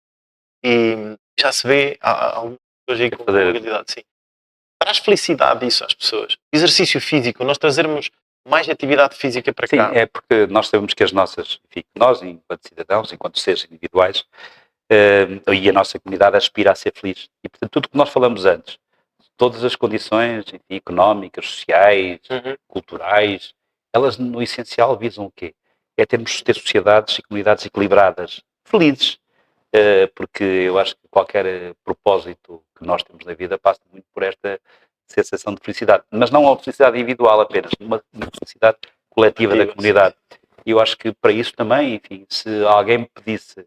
e já se vê algumas pessoas aí com habilidade, sim. Traz felicidade isso às pessoas. Exercício físico, nós trazermos mais atividade física para Sim, cá. é porque nós sabemos que as nossas, enfim, nós enquanto cidadãos, enquanto seres individuais, e a nossa comunidade aspira a ser feliz. E portanto tudo o que nós falamos antes, todas as condições, enfim, económicas, sociais, culturais, elas no essencial visam o quê? É ter sociedades e comunidades equilibradas, felizes, porque eu acho que qualquer propósito que nós temos na vida passa muito por esta sensação de felicidade, mas não uma felicidade individual apenas, uma felicidade coletiva da comunidade. E eu acho que para isso também, enfim, se alguém me pedisse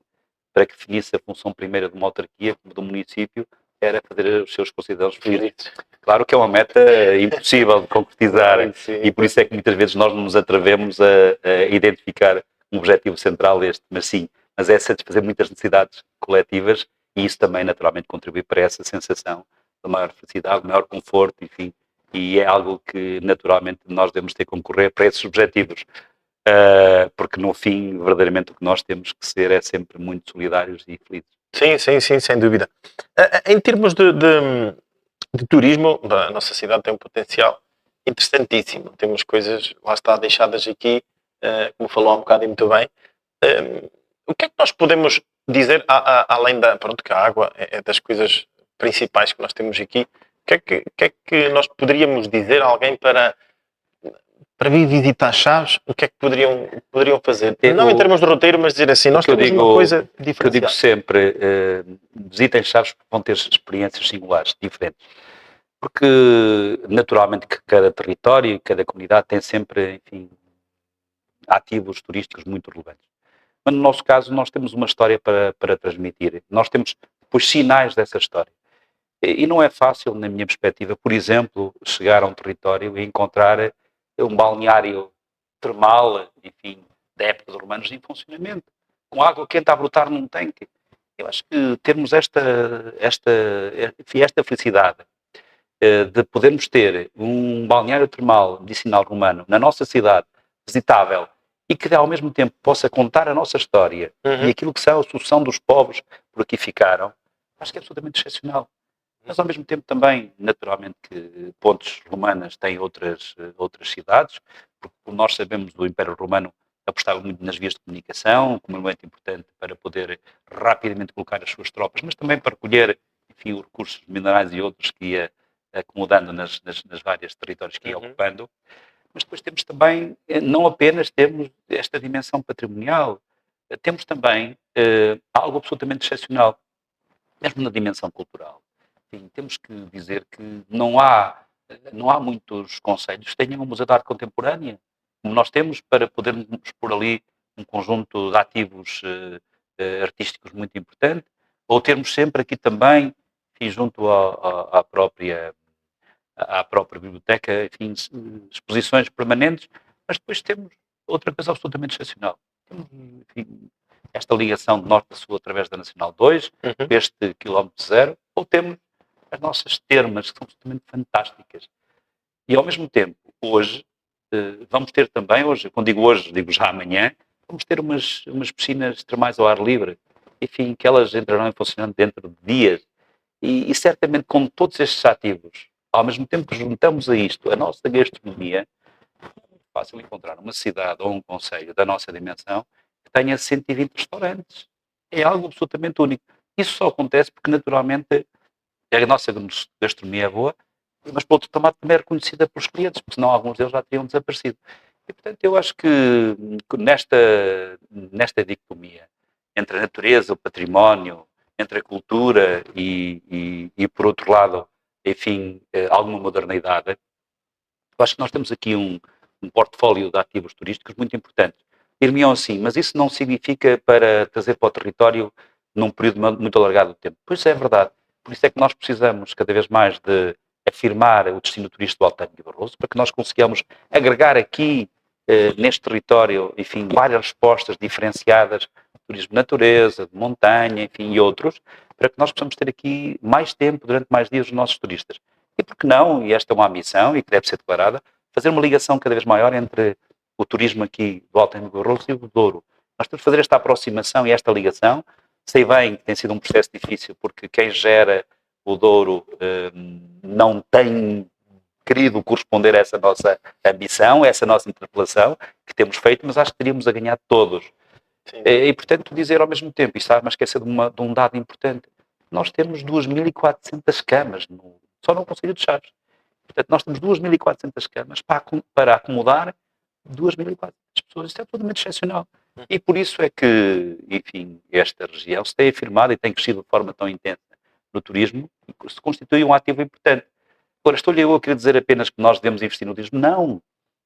para que definisse a função primeira de uma autarquia, como do município, era fazer os seus concidadãos felizes. Claro que é uma meta impossível de concretizar e por isso é que muitas vezes nós não nos atrevemos a identificar um objetivo central este, mas sim, mas é satisfazer muitas necessidades coletivas e isso também naturalmente contribui para essa sensação de maior felicidade, maior conforto, enfim, e é algo que naturalmente nós devemos ter que concorrer para esses objetivos. Porque no fim, verdadeiramente o que nós temos que ser é sempre muito solidários e felizes. Sim, sem dúvida. Em termos de turismo, a nossa cidade tem um potencial interessantíssimo. Temos coisas, lá está, deixadas aqui, como falou há um bocado e muito bem. O que é que nós podemos dizer, além pronto, que a água é das coisas principais que nós temos aqui, o que é que nós poderíamos dizer a alguém para vir visitar Chaves, o que é que poderiam fazer? Não em termos de roteiro, mas dizer assim, nós temos uma coisa diferenciada. O que eu digo sempre, visitem Chaves porque vão ter experiências singulares, diferentes. Porque, naturalmente, que cada território e cada comunidade tem sempre, enfim, ativos turísticos muito relevantes. Mas no nosso caso, nós temos uma história para transmitir. Nós temos depois sinais dessa história. E não é fácil, na minha perspectiva, por exemplo, chegar a um território e encontrar um balneário termal, enfim, da época dos romanos em funcionamento, com água quente a brotar num tanque. Eu acho que termos esta felicidade de podermos ter um balneário termal medicinal romano na nossa cidade, visitável, e que ao mesmo tempo possa contar a nossa história e aquilo que são a solução dos povos por aqui ficaram, acho que é absolutamente excepcional. Mas ao mesmo tempo também, naturalmente, que pontes romanas têm outras cidades, porque como nós sabemos, o Império Romano apostava muito nas vias de comunicação, como elemento importante para poder rapidamente colocar as suas tropas, mas também para recolher, enfim, os recursos minerais e outros que ia acomodando nas várias territórios que ia ocupando. Mas depois temos também, não apenas temos esta dimensão patrimonial, temos também algo absolutamente excepcional, mesmo na dimensão cultural. Enfim, temos que dizer que não há muitos concelhos que tenham um museu de arte contemporânea, como nós temos, para podermos expor ali um conjunto de ativos artísticos muito importante, ou termos sempre aqui também, enfim, junto à própria biblioteca, enfim, exposições permanentes, mas depois temos outra coisa absolutamente excepcional. Temos, enfim, esta ligação de norte a sul através da Nacional 2, este quilómetro zero, ou temos as nossas termas, que são absolutamente fantásticas. E ao mesmo tempo, hoje, vamos ter também, quando digo hoje, digo já amanhã, vamos ter umas piscinas termais ao ar livre, enfim, que elas entrarão em funcionamento dentro de dias. E certamente com todos estes ativos, ao mesmo tempo que juntamos a isto a nossa gastronomia, é muito fácil encontrar uma cidade ou um concelho da nossa dimensão que tenha 120 restaurantes. É algo absolutamente único. Isso só acontece porque, naturalmente, a nossa gastronomia é boa, mas, por outro lado, também é reconhecida pelos clientes, porque senão alguns deles já teriam desaparecido. E, portanto, eu acho que nesta dicotomia entre a natureza, o património, entre a cultura e por outro lado, enfim, alguma modernidade, eu acho que nós temos aqui um portfólio de ativos turísticos muito importante. Dir-me-ão assim, mas isso não significa para trazer para o território num período muito alargado de tempo. Pois é verdade. Por isso é que nós precisamos cada vez mais de afirmar o destino turístico do Alto de Barroso, para que nós consigamos agregar aqui, neste território, enfim, várias respostas diferenciadas, de turismo de natureza, de montanha, enfim, e outros, para que nós possamos ter aqui mais tempo, durante mais dias, os nossos turistas. E por que não, e esta é uma ambição, e que deve ser declarada, fazer uma ligação cada vez maior entre o turismo aqui do Alto de Barroso e o do Douro. Nós temos que fazer esta aproximação e esta ligação. Sei bem que tem sido um processo difícil, porque quem gera o Douro não tem querido corresponder a essa nossa ambição, a essa nossa interpelação que temos feito, mas acho que teríamos a ganhar todos. Sim. E, portanto, dizer ao mesmo tempo, e está-me a esquecer de um dado importante, nós temos 2.400 camas só no Concelho de Chaves. Portanto, nós temos 2.400 camas para acomodar 2.400 pessoas. Isto é absolutamente excepcional. E por isso é que, enfim, esta região se tem afirmado e tem crescido de forma tão intensa no turismo e se constitui um ativo importante. Agora, estou-lhe eu a querer dizer apenas que nós devemos investir no turismo? Não.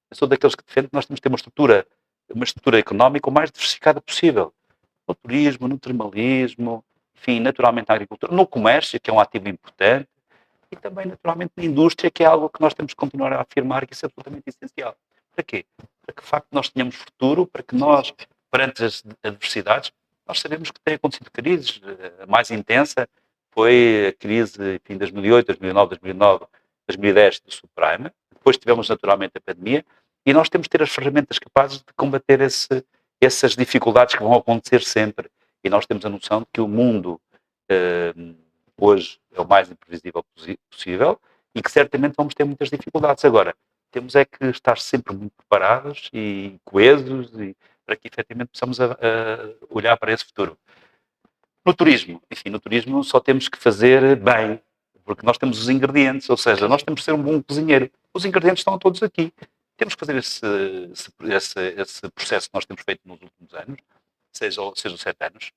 Eu sou daqueles que defendem que nós temos que ter uma estrutura económica o mais diversificada possível. No turismo, no termalismo, enfim, naturalmente na agricultura, no comércio, que é um ativo importante, e também, naturalmente, na indústria, que é algo que nós temos que continuar a afirmar que isso é absolutamente essencial. Para quê? Para que, de facto, nós tenhamos futuro, para que nós, perante as adversidades, nós sabemos que tem acontecido crises. A mais intensa foi a crise, enfim, 2008, 2009, 2009, 2010 do subprime. Depois tivemos, naturalmente, a pandemia, e nós temos que ter as ferramentas capazes de combater essas dificuldades que vão acontecer sempre. E nós temos a noção de que o mundo hoje é o mais imprevisível possível e que certamente vamos ter muitas dificuldades. Agora, temos é que estar sempre muito preparados e coesos para que efetivamente possamos olhar para esse futuro. No turismo, enfim, no turismo só temos que fazer bem, porque nós temos os ingredientes, ou seja, nós temos que ser um bom cozinheiro. Os ingredientes estão todos aqui. Temos que fazer esse processo que nós temos feito nos últimos anos, seja os 7 anos.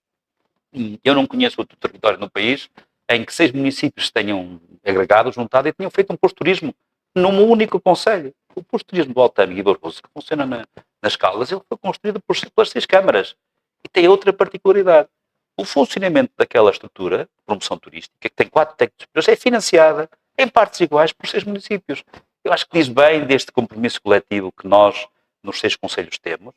Eu não conheço outro território no país em que 6 municípios tenham agregado, juntado e tenham feito um posto de turismo num único concelho. O posto de turismo do Altâniga e Barroso, que funciona nas Caldas, ele foi construído pelas 6 câmaras e tem outra particularidade. O funcionamento daquela estrutura de promoção turística, que tem 4 técnicos superiores, é financiada em partes iguais por 6 municípios. Eu acho que diz bem deste compromisso coletivo que nós, nos 6 concelhos, temos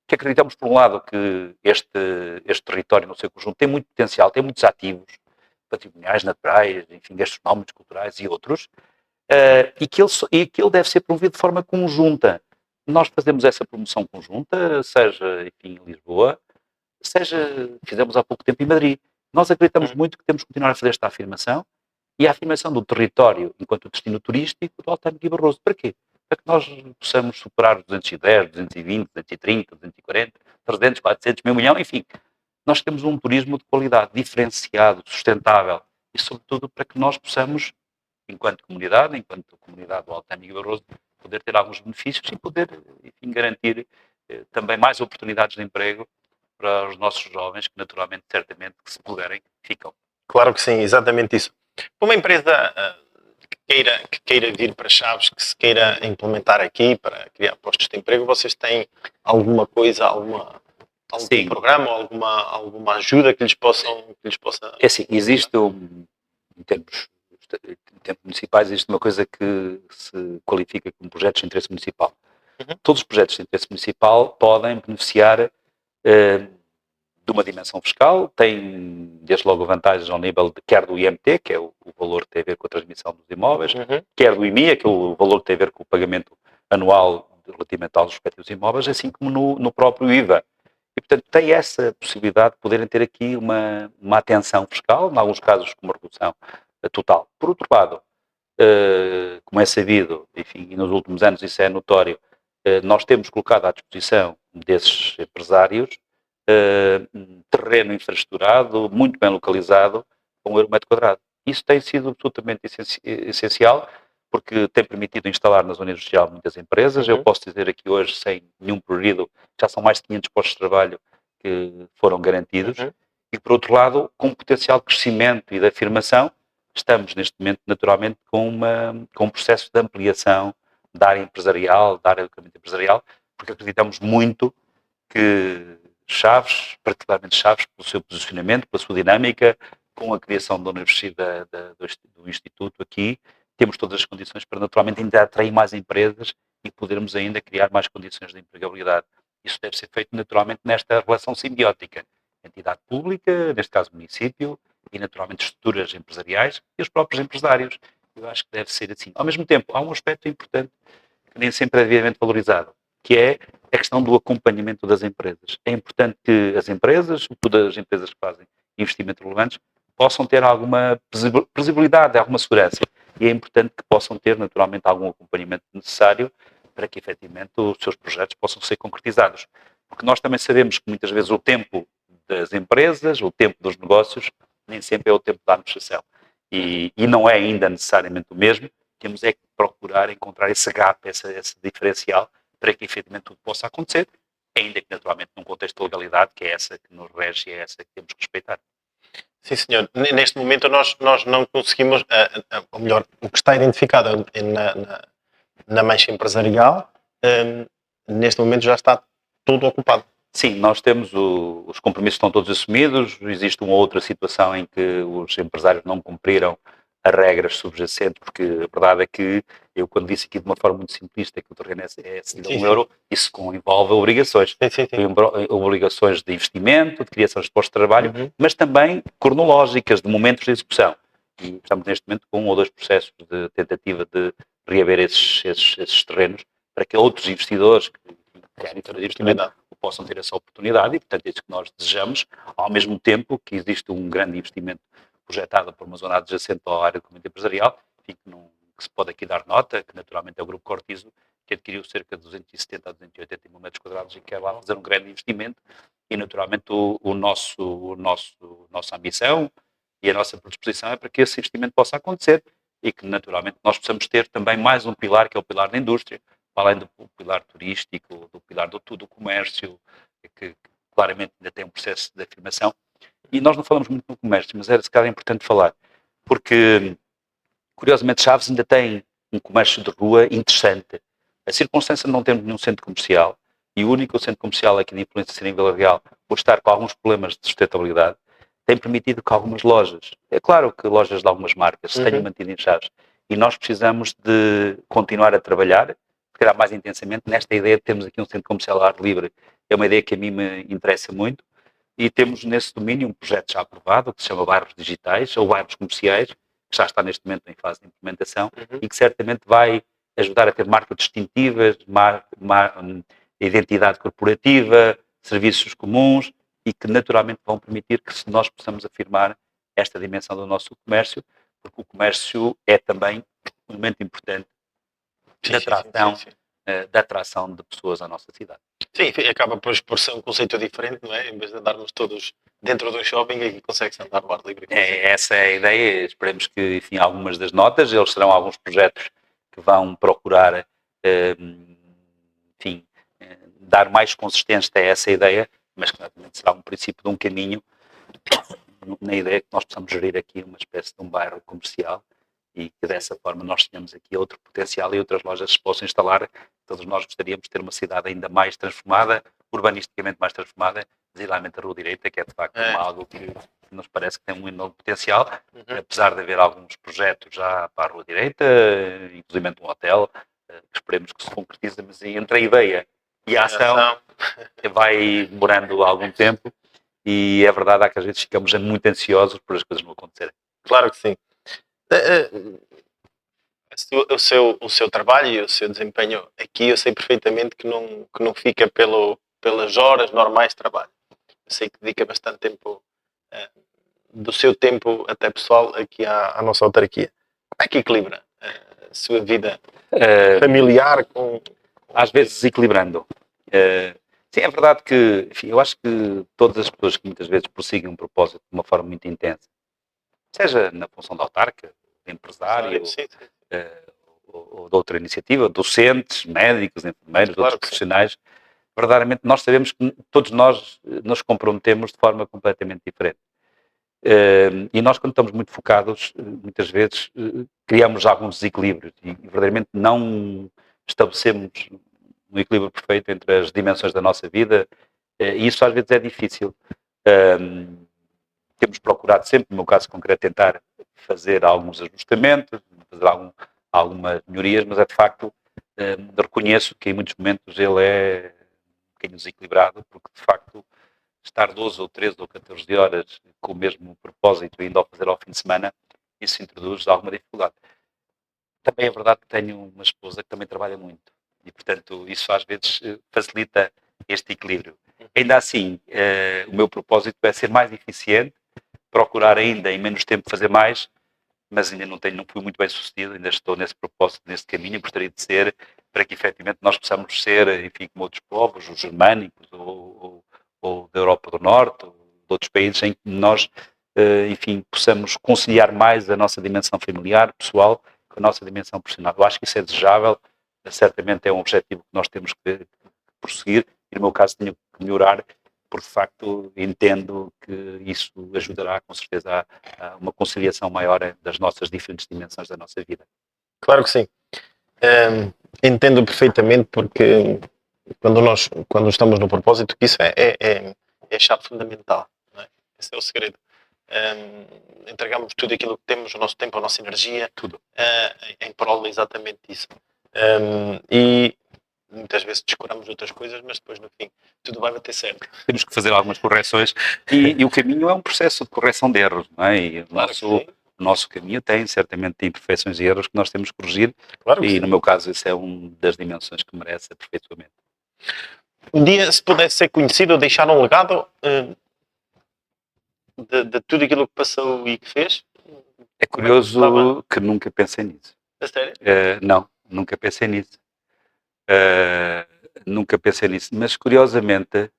que acreditamos, por um lado, que este território no seu conjunto tem muito potencial, tem muitos ativos patrimoniais, naturais, enfim, gastronómicos, culturais e outros, e que ele deve ser promovido de forma conjunta. Nós fazemos essa promoção conjunta, seja, enfim, em Lisboa, seja, fizemos há pouco tempo em Madrid. Nós acreditamos muito que temos que continuar a fazer esta afirmação, e a afirmação do território enquanto destino turístico do Alto Guia Barroso. Para quê? Para que nós possamos superar os 210, 220, 230, 240, 300, 400, meio milhão, enfim. Nós temos um turismo de qualidade, diferenciado, sustentável, e sobretudo para que nós possamos, enquanto comunidade do Alto Guia Barroso, poder ter alguns benefícios e poder, enfim, garantir também mais oportunidades de emprego para os nossos jovens, que naturalmente, certamente, que se puderem, ficam. Claro que sim, exatamente isso. Para uma empresa que queira vir para Chaves, que se queira implementar aqui para criar postos de emprego, vocês têm alguma coisa, algum Sim. programa, alguma ajuda que lhes possa... É assim, existe em termos municipais, existe uma coisa que se qualifica como projetos de interesse municipal. Todos os projetos de interesse municipal podem beneficiar de uma dimensão fiscal, tem desde logo vantagens ao nível quer do IMT, que é o valor que tem a ver com a transmissão dos imóveis, quer do IMIA, que é o valor que tem a ver com o pagamento anual relativamente aos respectivos imóveis, assim como no próprio IVA. E, portanto, tem essa possibilidade de poderem ter aqui uma atenção fiscal, em alguns casos com uma redução total. Por outro lado, como é sabido, enfim, e nos últimos anos isso é notório, nós temos colocado à disposição desses empresários terreno infraestruturado, muito bem localizado, com €1 metro quadrado. Isso tem sido absolutamente essencial, porque tem permitido instalar na zona industrial muitas empresas. Eu posso dizer aqui hoje, sem nenhum prurido, já são mais de 500 postos de trabalho que foram garantidos. E, por outro lado, com potencial de crescimento e de afirmação, estamos neste momento, naturalmente, com um processo de ampliação da área empresarial, da área do equipamento empresarial, porque acreditamos muito que Chaves, particularmente Chaves, pelo seu posicionamento, pela sua dinâmica, com a criação da universidade, do Instituto aqui, temos todas as condições para naturalmente ainda atrair mais empresas e podermos ainda criar mais condições de empregabilidade. Isso deve ser feito naturalmente nesta relação simbiótica. Entidade pública, neste caso município, e naturalmente estruturas empresariais e os próprios empresários. Eu acho que deve ser assim. Ao mesmo tempo, há um aspecto importante que nem sempre é devidamente valorizado, que é a questão do acompanhamento das empresas. É importante que as empresas, todas as empresas que fazem investimentos relevantes, possam ter alguma previsibilidade, alguma segurança. E é importante que possam ter, naturalmente, algum acompanhamento necessário para que, efetivamente, os seus projetos possam ser concretizados. Porque nós também sabemos que, muitas vezes, o tempo das empresas, o tempo dos negócios, nem sempre é o tempo da administração. E não é ainda necessariamente o mesmo. Temos é que procurar encontrar esse gap, esse diferencial, para que efetivamente tudo possa acontecer, ainda que naturalmente num contexto de legalidade, que é essa que nos rege e é essa que temos que respeitar. Sim, senhor. Neste momento nós não conseguimos, ou melhor, o que está identificado na mancha empresarial, neste momento já está tudo ocupado. Sim, nós temos os compromissos estão todos assumidos, existe uma outra situação em que os empresários não cumpriram as regras subjacentes, porque a verdade é que eu, quando disse aqui de uma forma muito simplista que o terreno é cedido a €1, isso envolve obrigações. Sim. Obrigações de investimento, de criação de postos de trabalho, mas também cronológicas, de momentos de execução. E estamos neste momento com 1 ou 2 processos de tentativa de reaver esses terrenos para que outros investidores que querem fazer investimento possam ter essa oportunidade e, portanto, é isso que nós desejamos, ao mesmo tempo que existe um grande investimento projetada por uma zona adjacente à área do equipamento empresarial, que se pode aqui dar nota, que naturalmente é o Grupo Cortizo, que adquiriu cerca de 270 a 280 mil metros quadrados e quer lá fazer um grande investimento e naturalmente nossa ambição e a nossa predisposição é para que esse investimento possa acontecer e que naturalmente nós possamos ter também mais um pilar, que é o pilar da indústria, além do pilar turístico, do pilar do comércio, que claramente ainda tem um processo de afirmação. E nós não falamos muito no comércio, mas se calhar importante falar, porque, curiosamente, Chaves ainda tem um comércio de rua interessante. A circunstância de não termos nenhum centro comercial, e o único centro comercial aqui de influência ser em Vila Real, por estar com alguns problemas de sustentabilidade, tem permitido que algumas lojas, é claro que lojas de algumas marcas, se tenham mantido em Chaves. E nós precisamos de continuar a trabalhar, se calhar mais intensamente, nesta ideia de termos aqui um centro comercial ao ar livre. é uma ideia que a mim me interessa muito, e temos nesse domínio um projeto já aprovado, que se chama Bairros Digitais, ou Bairros Comerciais, que já está neste momento em fase de implementação, e que certamente vai ajudar a ter marcas distintivas, identidade corporativa, serviços comuns, e que naturalmente vão permitir que nós possamos afirmar esta dimensão do nosso comércio, porque o comércio é também um elemento importante da atração de pessoas à nossa cidade. Sim, acaba por ser um conceito diferente, não é? Em vez de andarmos todos dentro do shopping, aqui consegue-se andar ao ar livre. Essa é a ideia. Esperemos que, enfim, algumas das notas, eles serão alguns projetos que vão procurar, enfim, dar mais consistência a essa ideia, mas que naturalmente será um princípio de um caminho, na ideia que nós possamos gerir aqui uma espécie de um bairro comercial e que dessa forma nós tenhamos aqui outro potencial e outras lojas se possam instalar. Todos nós gostaríamos de ter uma cidade ainda mais transformada, urbanisticamente mais transformada, designadamente a Rua Direita, que é de facto algo que nos parece que tem um enorme potencial, apesar de haver alguns projetos já para a Rua Direita, inclusive um hotel, que esperemos que se concretize, mas entre a ideia e a ação vai demorando algum tempo, e é verdade que às vezes ficamos muito ansiosos por as coisas não acontecerem. Claro que sim. O seu trabalho e o seu desempenho aqui, eu sei perfeitamente que não fica pelas horas normais de trabalho. Eu sei que dedica bastante tempo do seu tempo, até pessoal, aqui à nossa autarquia. Como é que equilibra a sua vida familiar com... Às vezes desequilibrando. Sim, é verdade que, enfim, eu acho que todas as pessoas que muitas vezes prosseguem um propósito de uma forma muito intensa, seja na função de autarca, de empresário, ou de outra iniciativa, docentes, médicos, enfermeiros, outros profissionais, verdadeiramente nós sabemos que todos nós nos comprometemos de forma completamente diferente. E nós, quando estamos muito focados, muitas vezes criamos alguns desequilíbrios e verdadeiramente não estabelecemos um equilíbrio perfeito entre as dimensões da nossa vida, e isso às vezes é difícil. Temos procurado sempre, no meu caso concreto, tentar fazer alguns ajustamentos, fazer algumas melhorias, mas é de facto, reconheço que em muitos momentos ele é um bocadinho desequilibrado, porque de facto estar 12 ou 13 ou 14 horas com o mesmo propósito e indo ao fazer ao fim de semana, isso introduz alguma dificuldade. Também é verdade que tenho uma esposa que também trabalha muito e, portanto, isso às vezes facilita este equilíbrio. Ainda assim, o meu propósito é ser mais eficiente, procurar ainda em menos tempo fazer mais, mas ainda não fui muito bem sucedido, ainda estou nesse propósito, nesse caminho, gostaria de ser, para que efetivamente nós possamos ser, enfim, como outros povos, os germânicos, ou da Europa do Norte, ou de outros países, em que nós, enfim, possamos conciliar mais a nossa dimensão familiar, pessoal, com a nossa dimensão profissional. Eu acho que isso é desejável, certamente é um objetivo que nós temos que prosseguir, e no meu caso tenho que melhorar, porque de facto entendo que isso ajudará com certeza a uma conciliação maior das nossas diferentes dimensões da nossa vida. Claro que sim. Entendo perfeitamente, porque quando estamos no propósito, que isso é a chave fundamental, não é? Esse é o segredo. Entregamos tudo aquilo que temos, o nosso tempo, a nossa energia, tudo em prol exatamente disso. E muitas vezes descuramos outras coisas, mas depois no fim tudo vai bater certo. Temos que fazer algumas correções e o caminho é um processo de correção de erros, não é? E o nosso caminho tem certamente imperfeições e erros que nós temos que corrigir, e no meu caso esse é uma das dimensões que merece aperfeiçoamento. Um dia, se pudesse ser conhecido ou deixar um legado de tudo aquilo que passou e que fez? É curioso que nunca pensei nisso. A sério? Não, nunca pensei nisso. Nunca pensei nisso, mas curiosamente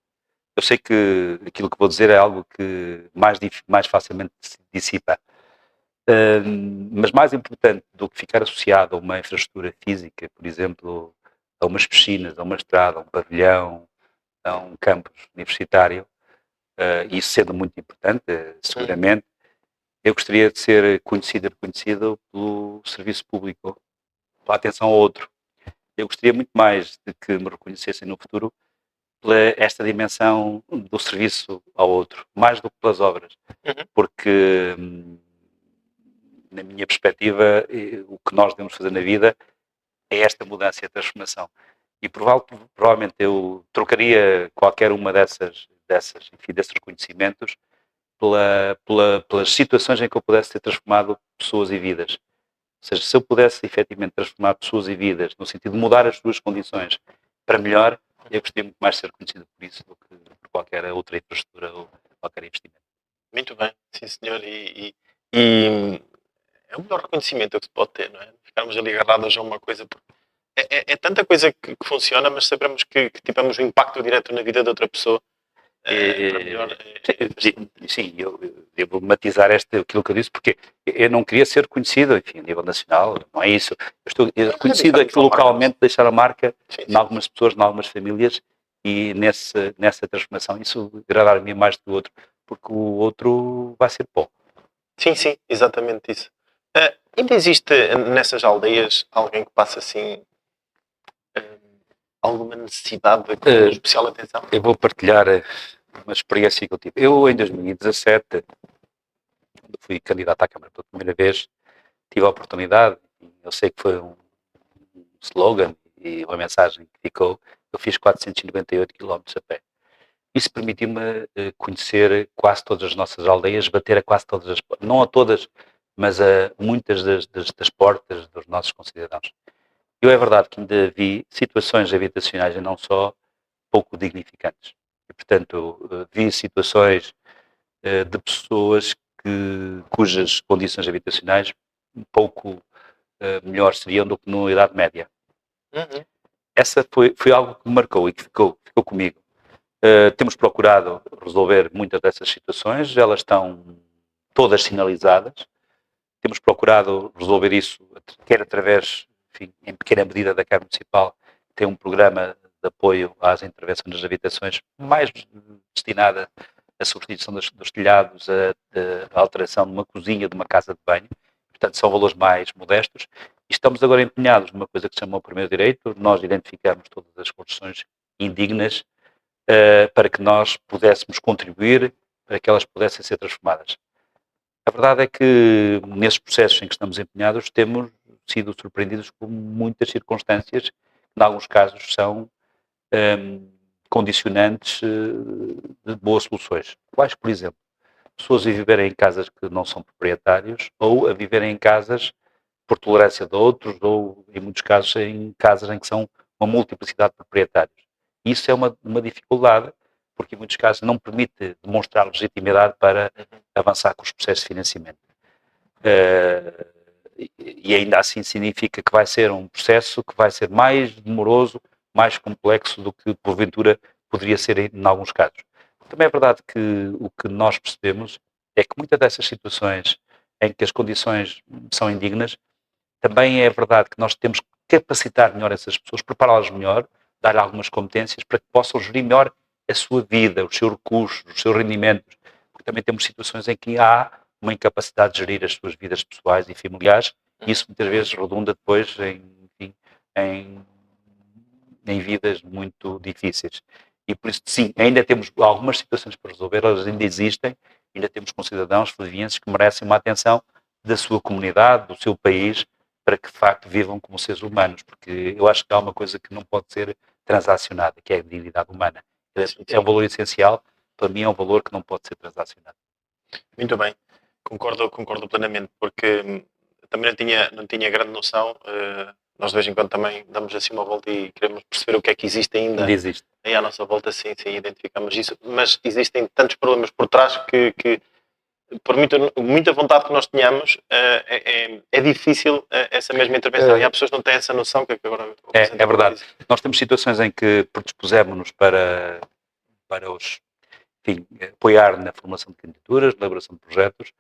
eu sei que aquilo que vou dizer é algo que mais facilmente se dissipa, mas mais importante do que ficar associado a uma infraestrutura física, por exemplo, a umas piscinas, a uma estrada, a um pavilhão, a um campus universitário, isso sendo muito importante, seguramente, eu gostaria de ser conhecido e reconhecido pelo serviço público, pela atenção ao outro. Eu gostaria muito mais de que me reconhecessem no futuro pela esta dimensão do serviço ao outro, mais do que pelas obras, porque na minha perspectiva o que nós devemos fazer na vida é esta mudança e a transformação. E provavelmente eu trocaria qualquer uma desses reconhecimentos pelas situações em que eu pudesse ter transformado pessoas e vidas. Ou seja, se eu pudesse efetivamente transformar pessoas e vidas, no sentido de mudar as suas condições para melhor, eu gostaria muito mais de ser reconhecido por isso do que por qualquer outra infraestrutura ou qualquer investimento. Muito bem, sim senhor. E é o melhor reconhecimento que se pode ter, não é? Ficarmos ali agarrados a uma coisa. É tanta coisa que funciona, mas sabemos que tivemos um impacto direto na vida de outra pessoa. Para melhor. Sim, eu devo matizar aquilo que eu disse, porque eu não queria ser reconhecido, enfim, a nível nacional, não é isso. Eu estou reconhecido aqui localmente, deixar a marca em algumas pessoas, em algumas famílias, e nessa transformação isso agradar-me mais do que o outro, porque o outro vai ser pó. Sim, sim, exatamente isso. Ainda existe nessas aldeias alguém que passa assim alguma necessidade de especial atenção? Eu vou partilhar uma experiência que eu tive. Eu, em 2017, quando fui candidato à Câmara pela primeira vez, tive a oportunidade, eu sei que foi um slogan e uma mensagem que ficou, eu fiz 498 km a pé. Isso permitiu-me conhecer quase todas as nossas aldeias, bater a quase todas as portas, não a todas, mas a muitas das portas dos nossos concidadãos. É verdade que ainda vi situações habitacionais e não só pouco dignificantes. E, portanto, vi situações de pessoas cujas condições habitacionais um pouco melhores seriam do que na Idade Média. Uhum. Essa foi algo que me marcou e que ficou comigo. Temos procurado resolver muitas dessas situações, elas estão todas sinalizadas. Temos procurado resolver isso, quer através, enfim, em pequena medida, da Câmara Municipal, que tem um programa de apoio às intervenções nas habitações, mais destinada à substituição dos telhados, à alteração de uma cozinha, de uma casa de banho. Portanto, são valores mais modestos. E estamos agora empenhados numa coisa que se chama o primeiro direito. Nós identificamos todas as construções indignas para que nós pudéssemos contribuir para que elas pudessem ser transformadas. A verdade é que, nesses processos em que estamos empenhados, temos sido surpreendidos com muitas circunstâncias que, em alguns casos, são condicionantes de boas soluções. Quais, por exemplo, pessoas a viverem em casas que não são proprietários ou a viverem em casas por tolerância de outros ou, em muitos casos, em casas em que são uma multiplicidade de proprietários. Isso é uma dificuldade, porque em muitos casos não permite demonstrar legitimidade para avançar com os processos de financiamento. E ainda assim significa que vai ser um processo que vai ser mais demoroso, mais complexo do que porventura poderia ser em alguns casos. Também é verdade que o que nós percebemos é que muitas dessas situações em que as condições são indignas, também é verdade que nós temos que capacitar melhor essas pessoas, prepará-las melhor, dar algumas competências para que possam gerir melhor a sua vida, os seus recursos, os seus rendimentos, porque também temos situações em que há uma incapacidade de gerir as suas vidas pessoais e familiares, e isso muitas vezes redunda depois em vidas muito difíceis. E por isso, sim, ainda temos algumas situações para resolver, elas ainda existem, ainda temos concidadãos fluvienses que merecem uma atenção da sua comunidade, do seu país, para que de facto vivam como seres humanos, porque eu acho que há uma coisa que não pode ser transacionada, que é a dignidade humana. É um valor essencial, para mim é um valor que não pode ser transacionado. Muito bem, concordo plenamente, porque também não tinha grande noção. Nós de vez em quando também damos assim uma volta e queremos perceber o que é que existe ainda aí à nossa volta, sim, identificamos isso, mas existem tantos problemas por trás que por muita vontade que nós tenhamos, é difícil essa mesma intervenção. E há pessoas que não têm essa noção que agora... É verdade. Nós temos situações em que predispusemos-nos para apoiar na formação de candidaturas, na elaboração de projetos,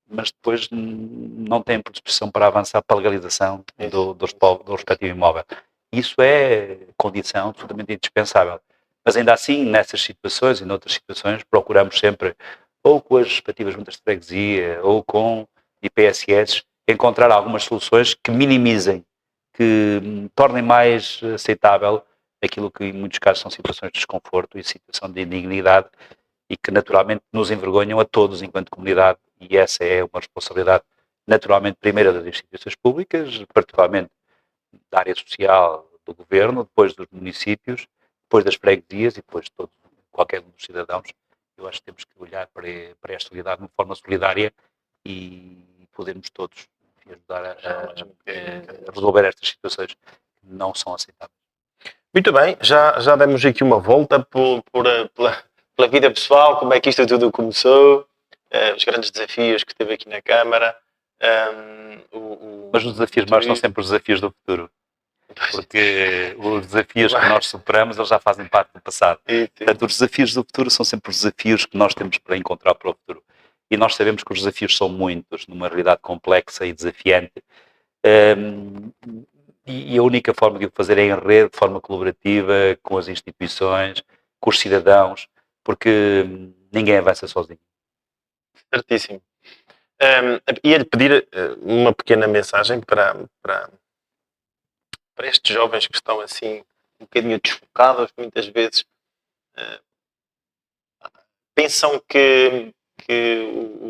mas depois não têm predisposição para avançar para a legalização do respectivo imóvel. Isso é condição absolutamente indispensável. Mas ainda assim, nessas situações e noutras situações, procuramos sempre, ou com as respectivas juntas de freguesia, ou com IPSS, encontrar algumas soluções que minimizem, que tornem mais aceitável aquilo que em muitos casos são situações de desconforto e situação de indignidade e que naturalmente nos envergonham a todos enquanto comunidade, e essa é uma responsabilidade naturalmente primeira das instituições públicas, particularmente da área social, do governo, depois dos municípios, depois das freguesias e depois de qualquer um dos cidadãos. Eu acho que temos que olhar para esta realidade de uma forma solidária e podermos todos ajudar a resolver estas situações que não são aceitáveis. Muito bem, já demos aqui uma volta pela vida pessoal, como é que isto tudo começou, os grandes desafios que teve aqui na Câmara. Mas os desafios maiores são sempre os desafios do futuro. Porque os desafios que nós superamos, eles já fazem parte do passado. Portanto, os desafios do futuro são sempre os desafios que nós temos para encontrar para o futuro. E nós sabemos que os desafios são muitos, numa realidade complexa e desafiante. E a única forma de o fazer é em rede, de forma colaborativa, com as instituições, com os cidadãos, porque ninguém avança sozinho. Certíssimo. Ia-lhe pedir uma pequena mensagem para estes jovens que estão assim um bocadinho desfocados, muitas vezes pensam que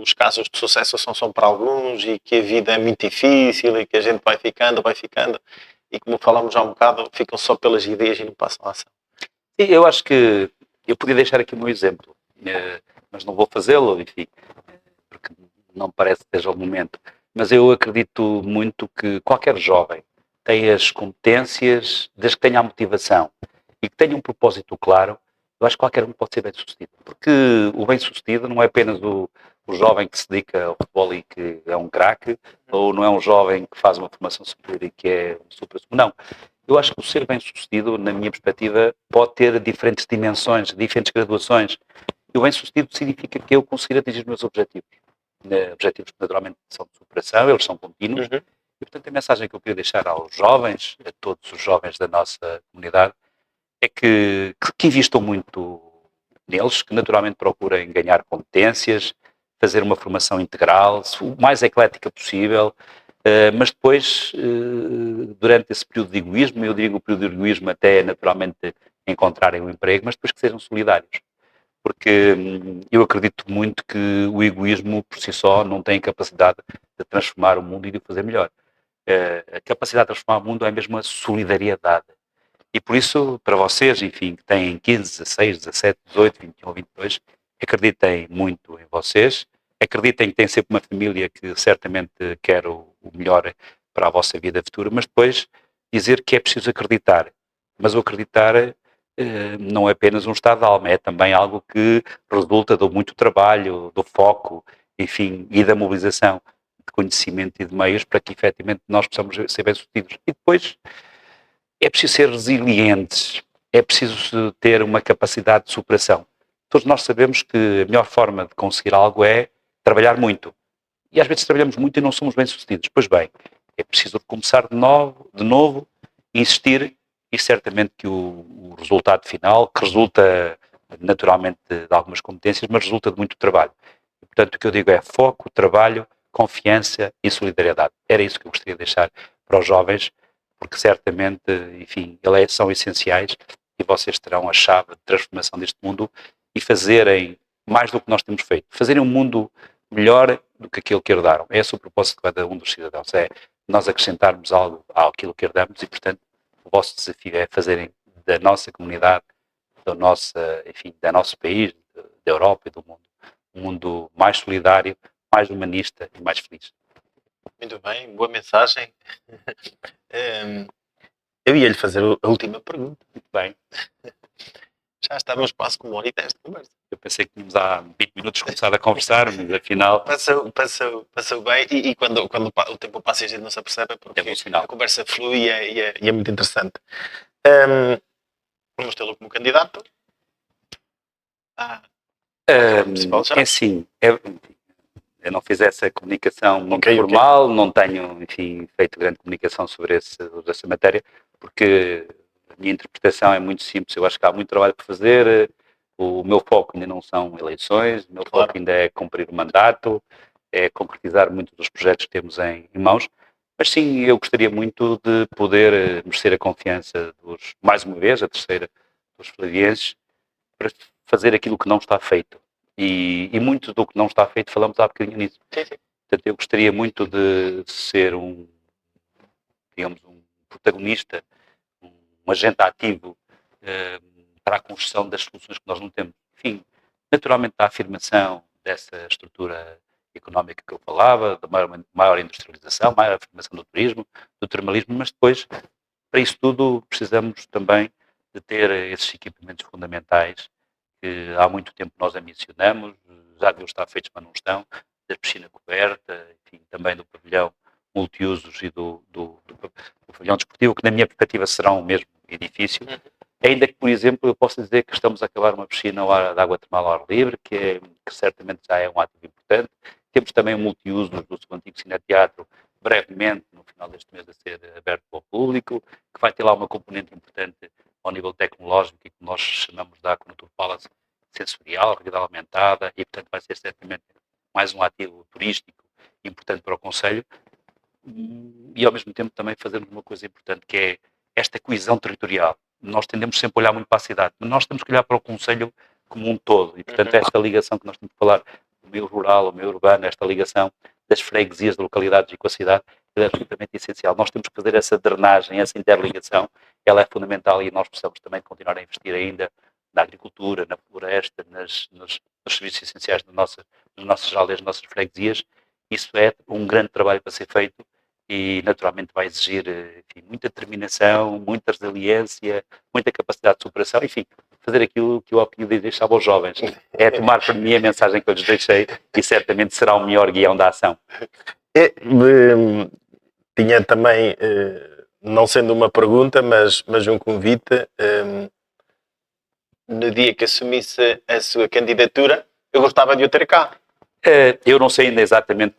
os casos de sucesso são para alguns e que a vida é muito difícil e que a gente vai ficando e, como falámos já um bocado, ficam só pelas ideias e não passam a ação. Eu acho que eu podia deixar aqui o meu exemplo, mas não vou fazê-lo, enfim, porque não me parece que seja o momento. Mas eu acredito muito que qualquer jovem tem as competências, desde que tenha a motivação e que tenha um propósito claro, eu acho que qualquer um pode ser bem-sucedido. Porque o bem-sucedido não é apenas o jovem que se dedica ao futebol e que é um craque, ou não é um jovem que faz uma formação superior e que é um super... Não. Eu acho que o ser bem-sucedido, na minha perspectiva, pode ter diferentes dimensões, diferentes graduações. E o bem-sucedido significa que eu conseguir atingir os meus objetivos. Objetivos que naturalmente são de superação, eles são contínuos. E, portanto, a mensagem que eu queria deixar aos jovens, a todos os jovens da nossa comunidade, é que investam muito neles, que naturalmente procurem ganhar competências, fazer uma formação integral, o mais eclética possível, mas depois, durante esse período de egoísmo, eu digo o período de egoísmo até naturalmente encontrarem um emprego, mas depois que sejam solidários. Porque eu acredito muito que o egoísmo por si só não tem capacidade de transformar o mundo e de o fazer melhor. A capacidade de transformar o mundo é mesmo a solidariedade. E por isso, para vocês, enfim, que têm 15, 16, 17, 18, 21 ou 22, acreditem muito em vocês, acreditem que têm sempre uma família que certamente quer o melhor para a vossa vida futura, mas depois dizer que é preciso acreditar. Mas o acreditar não é apenas um estado de alma, é também algo que resulta do muito trabalho, do foco, enfim, e da mobilização de conhecimento e de meios para que efetivamente nós possamos ser bem-sucedidos. E depois é preciso ser resilientes, é preciso ter uma capacidade de superação. Todos nós sabemos que a melhor forma de conseguir algo é trabalhar muito. E às vezes trabalhamos muito e não somos bem-sucedidos. Pois bem, é preciso começar de novo, insistir, e certamente que o resultado final, que resulta naturalmente de algumas competências, mas resulta de muito trabalho. E, portanto, o que eu digo é foco, trabalho, confiança e solidariedade. Era isso que eu gostaria de deixar para os jovens, porque certamente, enfim, eles são essenciais e vocês terão a chave de transformação deste mundo e fazerem mais do que nós temos feito. Fazerem um mundo melhor do que aquilo que herdaram. Esse é o propósito de cada um dos cidadãos, é nós acrescentarmos algo àquilo que herdamos e, portanto, o vosso desafio é fazerem da nossa comunidade, do nosso país, da Europa e do mundo, um mundo mais solidário, mais humanista e mais feliz. Muito bem, boa mensagem. Eu ia-lhe fazer a última pergunta. Muito bem. Já estávamos quase com 1h10 de conversa. Eu pensei que tínhamos há 20 minutos começado a conversar, mas afinal... Passou bem e quando o tempo passa e a gente não se apercebe porque a conversa flui e é muito interessante. Vamos tê-lo como candidato? É sim. Eu não fiz essa comunicação muito formal, não tenho, enfim, feito grande comunicação sobre essa matéria, porque a minha interpretação é muito simples. Eu acho que há muito trabalho para fazer. O meu foco ainda não são eleições, o meu foco ainda é cumprir o mandato, é concretizar muitos dos projetos que temos em mãos. Mas sim, eu gostaria muito de poder merecer a confiança mais uma vez, a terceira dos flavienses, para fazer aquilo que não está feito. E muito do que não está feito falamos há bocadinho nisso. Sim, sim. Portanto, eu gostaria muito de ser um protagonista, agente ativo para a construção das soluções que nós não temos. Enfim, naturalmente a afirmação dessa estrutura económica que eu falava, da maior industrialização, maior afirmação do turismo, do termalismo, mas depois, para isso tudo, precisamos também de ter esses equipamentos fundamentais que há muito tempo nós ambicionamos, já deviam estar feitos, mas não estão, da piscina coberta, enfim, também do pavilhão multiusos e do pavilhão desportivo, que na minha perspectiva serão o mesmo edifício. Ainda que, por exemplo, eu possa dizer que estamos a acabar uma piscina de água termal ao ar livre, que certamente já é um ativo importante. Temos também um multiuso do seu antigo cineteatro, brevemente, no final deste mês, a ser aberto ao público, que vai ter lá uma componente importante ao nível tecnológico, e que nós chamamos da Aquanatur Palace sensorial, realidade aumentada, e, portanto, vai ser certamente mais um ativo turístico importante para o Concelho. E, ao mesmo tempo, também fazermos uma coisa importante, que é esta coesão territorial. Nós tendemos sempre a olhar muito para a cidade, mas nós temos que olhar para o Concelho como um todo. E, portanto, esta ligação que nós temos que falar, o meio rural, o meio urbano, esta ligação das freguesias, de localidades e com a cidade, é absolutamente essencial. Nós temos que fazer essa drenagem, essa interligação, ela é fundamental, e nós precisamos também continuar a investir ainda na agricultura, na floresta, nos serviços essenciais das nossas aldeias, das nossas freguesias. Isso é um grande trabalho para ser feito e, naturalmente, vai exigir, enfim, muita determinação, muita resiliência, muita capacidade de superação, enfim, fazer aquilo que eu deixava aos jovens. É tomar para mim a mensagem que eu lhes deixei, e certamente será o melhor guião da ação. Tinha também, não sendo uma pergunta, mas um convite. No dia que assumisse a sua candidatura, eu gostava de o ter cá. Eu não sei ainda exatamente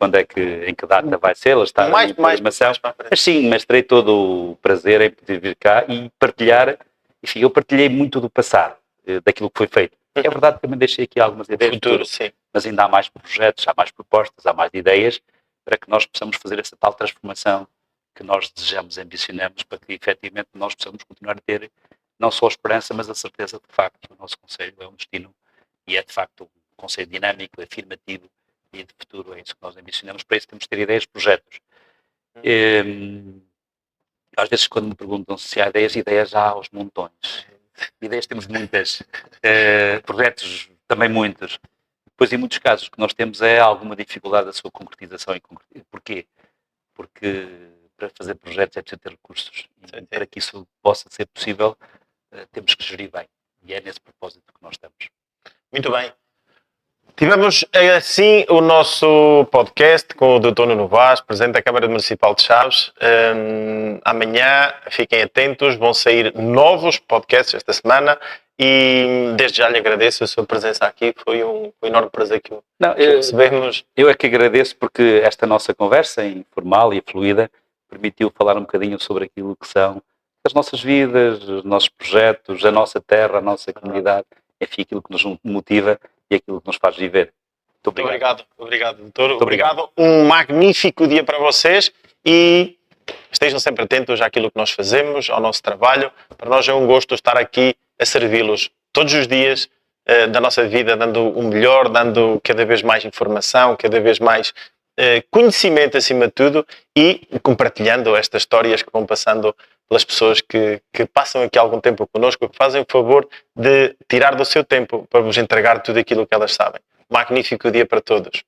em que data vai ser, ela está na informação, mas sim, mas terei todo o prazer em poder vir cá e partilhar. Enfim, eu partilhei muito do passado, daquilo que foi feito. É verdade que também deixei aqui algumas ideias, futuro, sim. Mas ainda há mais projetos, há mais propostas, há mais ideias para que nós possamos fazer essa tal transformação que nós desejamos, ambicionamos, para que efetivamente nós possamos continuar a ter não só a esperança, mas a certeza de facto que o nosso Concelho é um destino e é de facto um Concelho dinâmico, afirmativo e de futuro. É isso que nós ambicionamos. Para isso temos de ter ideias, projetos. Às vezes, quando me perguntam se há ideias já há aos montões. Ideias temos muitas, projetos também muitos. Depois, em muitos casos, o que nós temos é alguma dificuldade da sua concretização. Porquê? Porque para fazer projetos é preciso ter recursos. E para que isso possa ser possível, temos que gerir bem. E é nesse propósito que nós estamos. Muito bem. Tivemos assim o nosso podcast com o Dr. Nuno Vaz, Presidente da Câmara Municipal de Chaves. Amanhã, fiquem atentos, vão sair novos podcasts esta semana e desde já lhe agradeço a sua presença aqui. Foi um enorme prazer que recebemos. Eu é que agradeço, porque esta nossa conversa informal e fluida permitiu falar um bocadinho sobre aquilo que são as nossas vidas, os nossos projetos, a nossa terra, a nossa comunidade, enfim, aquilo que nos motiva e aquilo que nos faz viver. Muito obrigado. Obrigado, doutor. Muito obrigado. Um magnífico dia para vocês e estejam sempre atentos àquilo que nós fazemos, ao nosso trabalho. Para nós é um gosto estar aqui a servi-los todos os dias da nossa vida, dando o melhor, dando cada vez mais informação, cada vez mais conhecimento acima de tudo e compartilhando estas histórias que vão passando pelas pessoas que passam aqui algum tempo connosco, que fazem o favor de tirar do seu tempo para vos entregar tudo aquilo que elas sabem. Magnífico dia para todos.